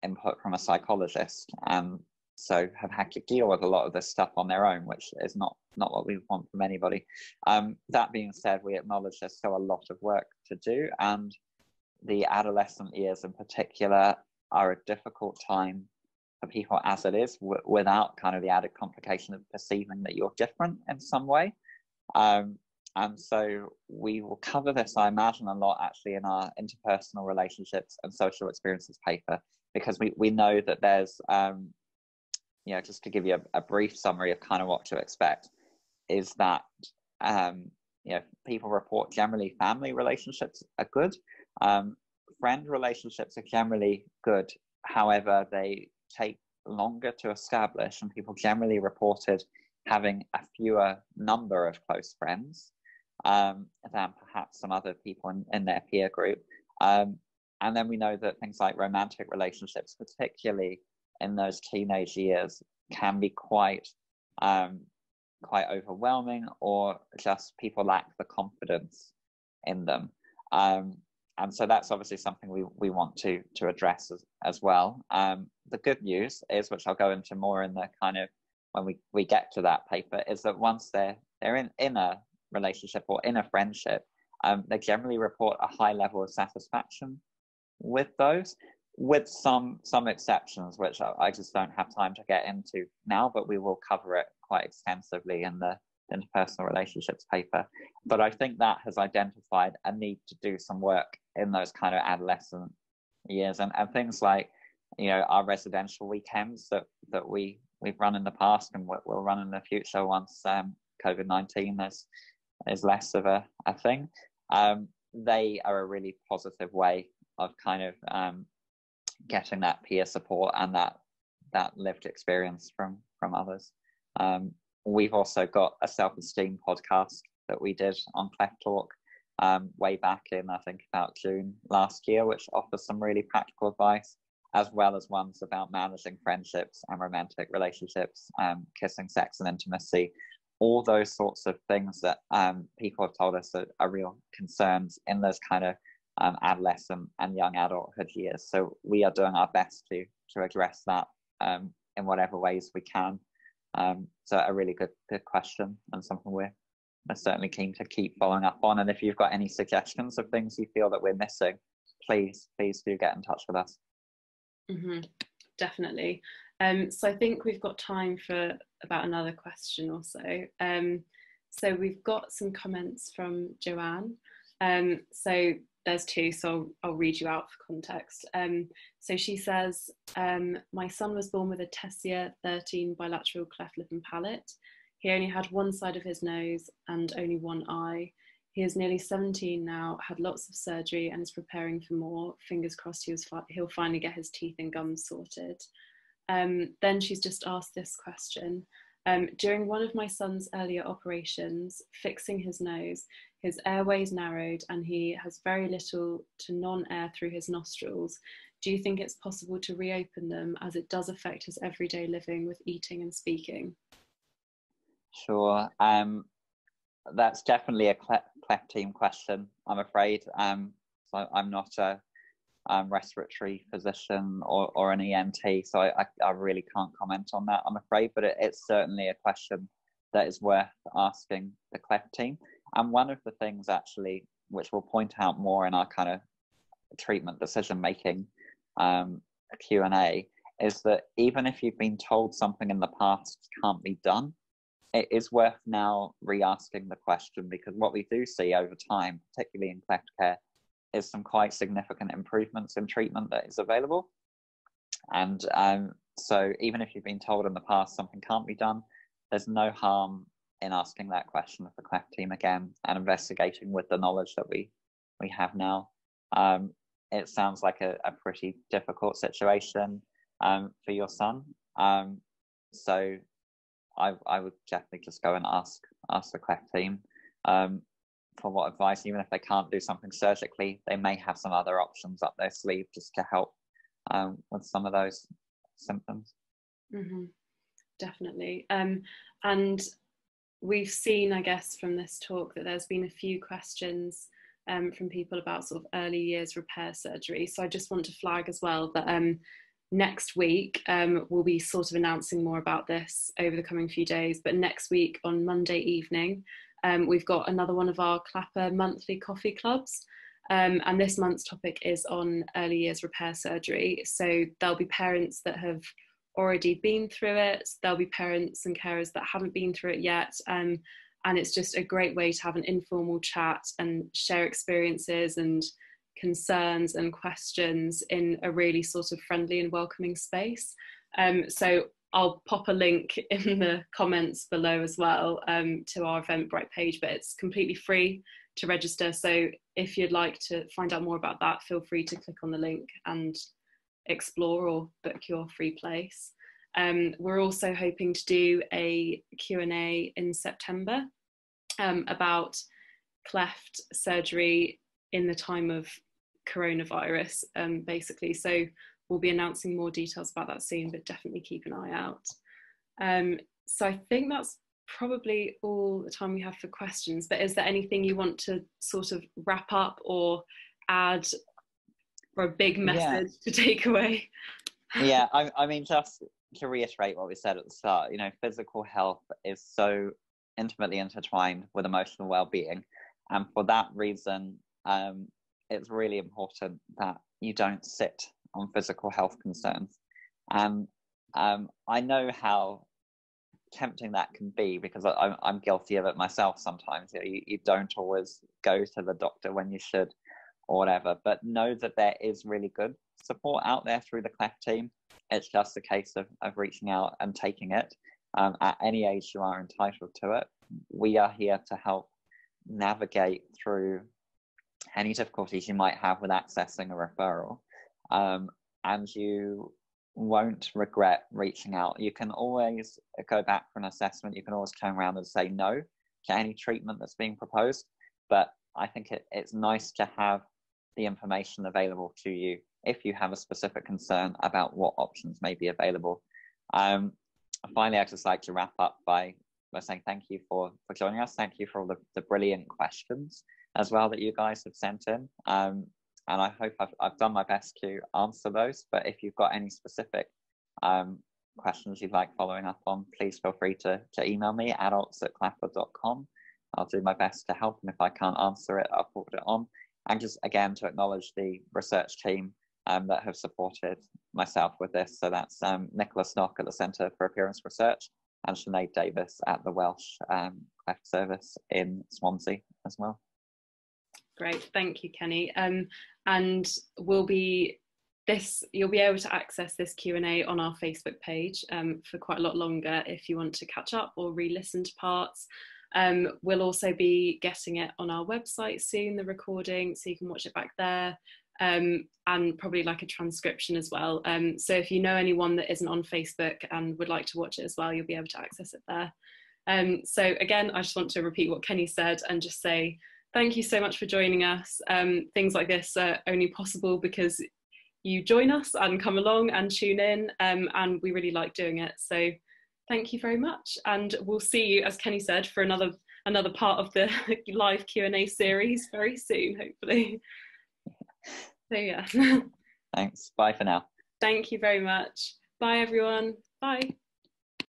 input from a psychologist, and so have had to deal with a lot of this stuff on their own, which is not what we want from anybody. That being said, we acknowledge there's still a lot of work to do, and the adolescent years in particular are a difficult time for people as it is, without kind of the added complication of perceiving that you're different in some way. And so we will cover this, I imagine, a lot actually in our interpersonal relationships and social experiences paper, because we know that there's, just to give you a brief summary of kind of what to expect, is that, people report generally family relationships are good. Friend relationships are generally good. However, they take longer to establish, and people generally reported having a fewer number of close friends than perhaps some other people in their peer group. And then we know that things like romantic relationships, particularly in those teenage years, can be quite quite overwhelming, or just people lack the confidence in them. And so that's obviously something we want to address as well. The good news is, which I'll go into more in the kind of when we get to that paper, is that once they're in a relationship or in a friendship, they generally report a high level of satisfaction with those, with some exceptions, which I just don't have time to get into now, but we will cover it quite extensively in the interpersonal relationships paper. But I think that has identified a need to do some work in those kind of adolescent years, and things like, you know, our residential weekends that we've run in the past and we'll run in the future once COVID-19 is less of a thing. They are a really positive way of kind of getting that peer support and that lived experience from others. We've also got a self-esteem podcast that we did on Cleft Talk way back in, I think, about June last year, which offers some really practical advice, as well as ones about managing friendships and romantic relationships, kissing, sex and intimacy, all those sorts of things that people have told us are real concerns in those kind of adolescent and young adulthood years. So we are doing our best to address that in whatever ways we can. So a really good question, and something we're certainly keen to keep following up on. And if you've got any suggestions of things you feel that we're missing, please do get in touch with us. Mm-hmm. Definitely. So I think we've got time for about another question or so. So we've got some comments from Joanne. So there's two, so I'll read you out for context. So she says, my son was born with a Tessia 13 bilateral cleft lip and palate. He only had one side of his nose and only one eye. He is nearly 17 now, had lots of surgery and is preparing for more. Fingers crossed he'll finally get his teeth and gums sorted. Then she's just asked this question. During one of my son's earlier operations, fixing his nose, his airways narrowed and he has very little to non-air through his nostrils. Do you think it's possible to reopen them, as it does affect his everyday living with eating and speaking? Sure. That's definitely a Cleft team question, I'm afraid. So I'm not a respiratory physician or an ENT, so I really can't comment on that, I'm afraid, but it's certainly a question that is worth asking the Cleft team. And one of the things, actually, which we'll point out more in our kind of treatment decision making Q&A, is that even if you've been told something in the past can't be done, it is worth now re-asking the question, because what we do see over time, particularly in Cleft care, is some quite significant improvements in treatment that is available. And so even if you've been told in the past something can't be done, there's no harm in asking that question of the Cleft team again and investigating with the knowledge that we have now. It sounds like a pretty difficult situation for your son. So I would definitely just go and ask the Cleft team for what advice. Even if they can't do something surgically, they may have some other options up their sleeve just to help with some of those symptoms. Mm-hmm. Definitely. And we've seen, I guess, from this talk that there's been a few questions from people about sort of early years repair surgery. So I just want to flag as well that next week we'll be sort of announcing more about this over the coming few days. But next week on Monday evening, we've got another one of our Clapper monthly coffee clubs. And this month's topic is on early years repair surgery. So there'll be parents that have already been through it. There'll be parents and carers that haven't been through it yet. And it's just a great way to have an informal chat and share experiences and concerns and questions in a really sort of friendly and welcoming space. So I'll pop a link in the comments below as well to our Eventbrite page, but it's completely free to register. So if you'd like to find out more about that, feel free to click on the link and explore or book your free place. We're also hoping to do a Q&A in September about cleft surgery in the time of coronavirus, basically. So we'll be announcing more details about that soon, but definitely keep an eye out. So I think that's probably all the time we have for questions, but is there anything you want to sort of wrap up or add, or a big message to take away? Yeah, I mean, just to reiterate what we said at the start, you know, physical health is so intimately intertwined with emotional well-being, and for that reason, it's really important that you don't sit on physical health concerns. And I know how tempting that can be, because I'm guilty of it myself sometimes. You don't always go to the doctor when you should, or whatever, but know that there is really good support out there through the Cleft team. It's just a case of reaching out and taking it. At any age you are entitled to it. We are here to help navigate through any difficulties you might have with accessing a referral, and you won't regret reaching out. You can always go back for an assessment. You can always turn around and say no to any treatment that's being proposed, but I think it's nice to have the information available to you if you have a specific concern about what options may be available. Finally, I'd just like to wrap up by saying thank you for joining us. Thank you for all the brilliant questions as well that you guys have sent in. And I hope I've done my best to answer those, but if you've got any specific questions you'd like following up on, please feel free to email me, adults@clapper.com. I'll do my best to help, and if I can't answer it, I'll forward it on. And just again to acknowledge the research team that have supported myself with this. So that's Nicholas Knock at the Centre for Appearance Research and Sinead Davis at the Welsh Cleft Service in Swansea as well. Great, thank you, Kenny. And you'll be able to access this Q&A on our Facebook page for quite a lot longer if you want to catch up or re-listen to parts. We'll also be getting it on our website soon, the recording, so you can watch it back there, and probably like a transcription as well. So if you know anyone that isn't on Facebook and would like to watch it as well, you'll be able to access it there. So again, I just want to repeat what Kenny said and just say thank you so much for joining us. Things like this are only possible because you join us and come along and tune in, and we really like doing it. So thank you very much, and we'll see you, as Kenny said, for another part of the live Q&A series very soon, hopefully. So yeah. Thanks. Bye for now. Thank you very much. Bye everyone. Bye.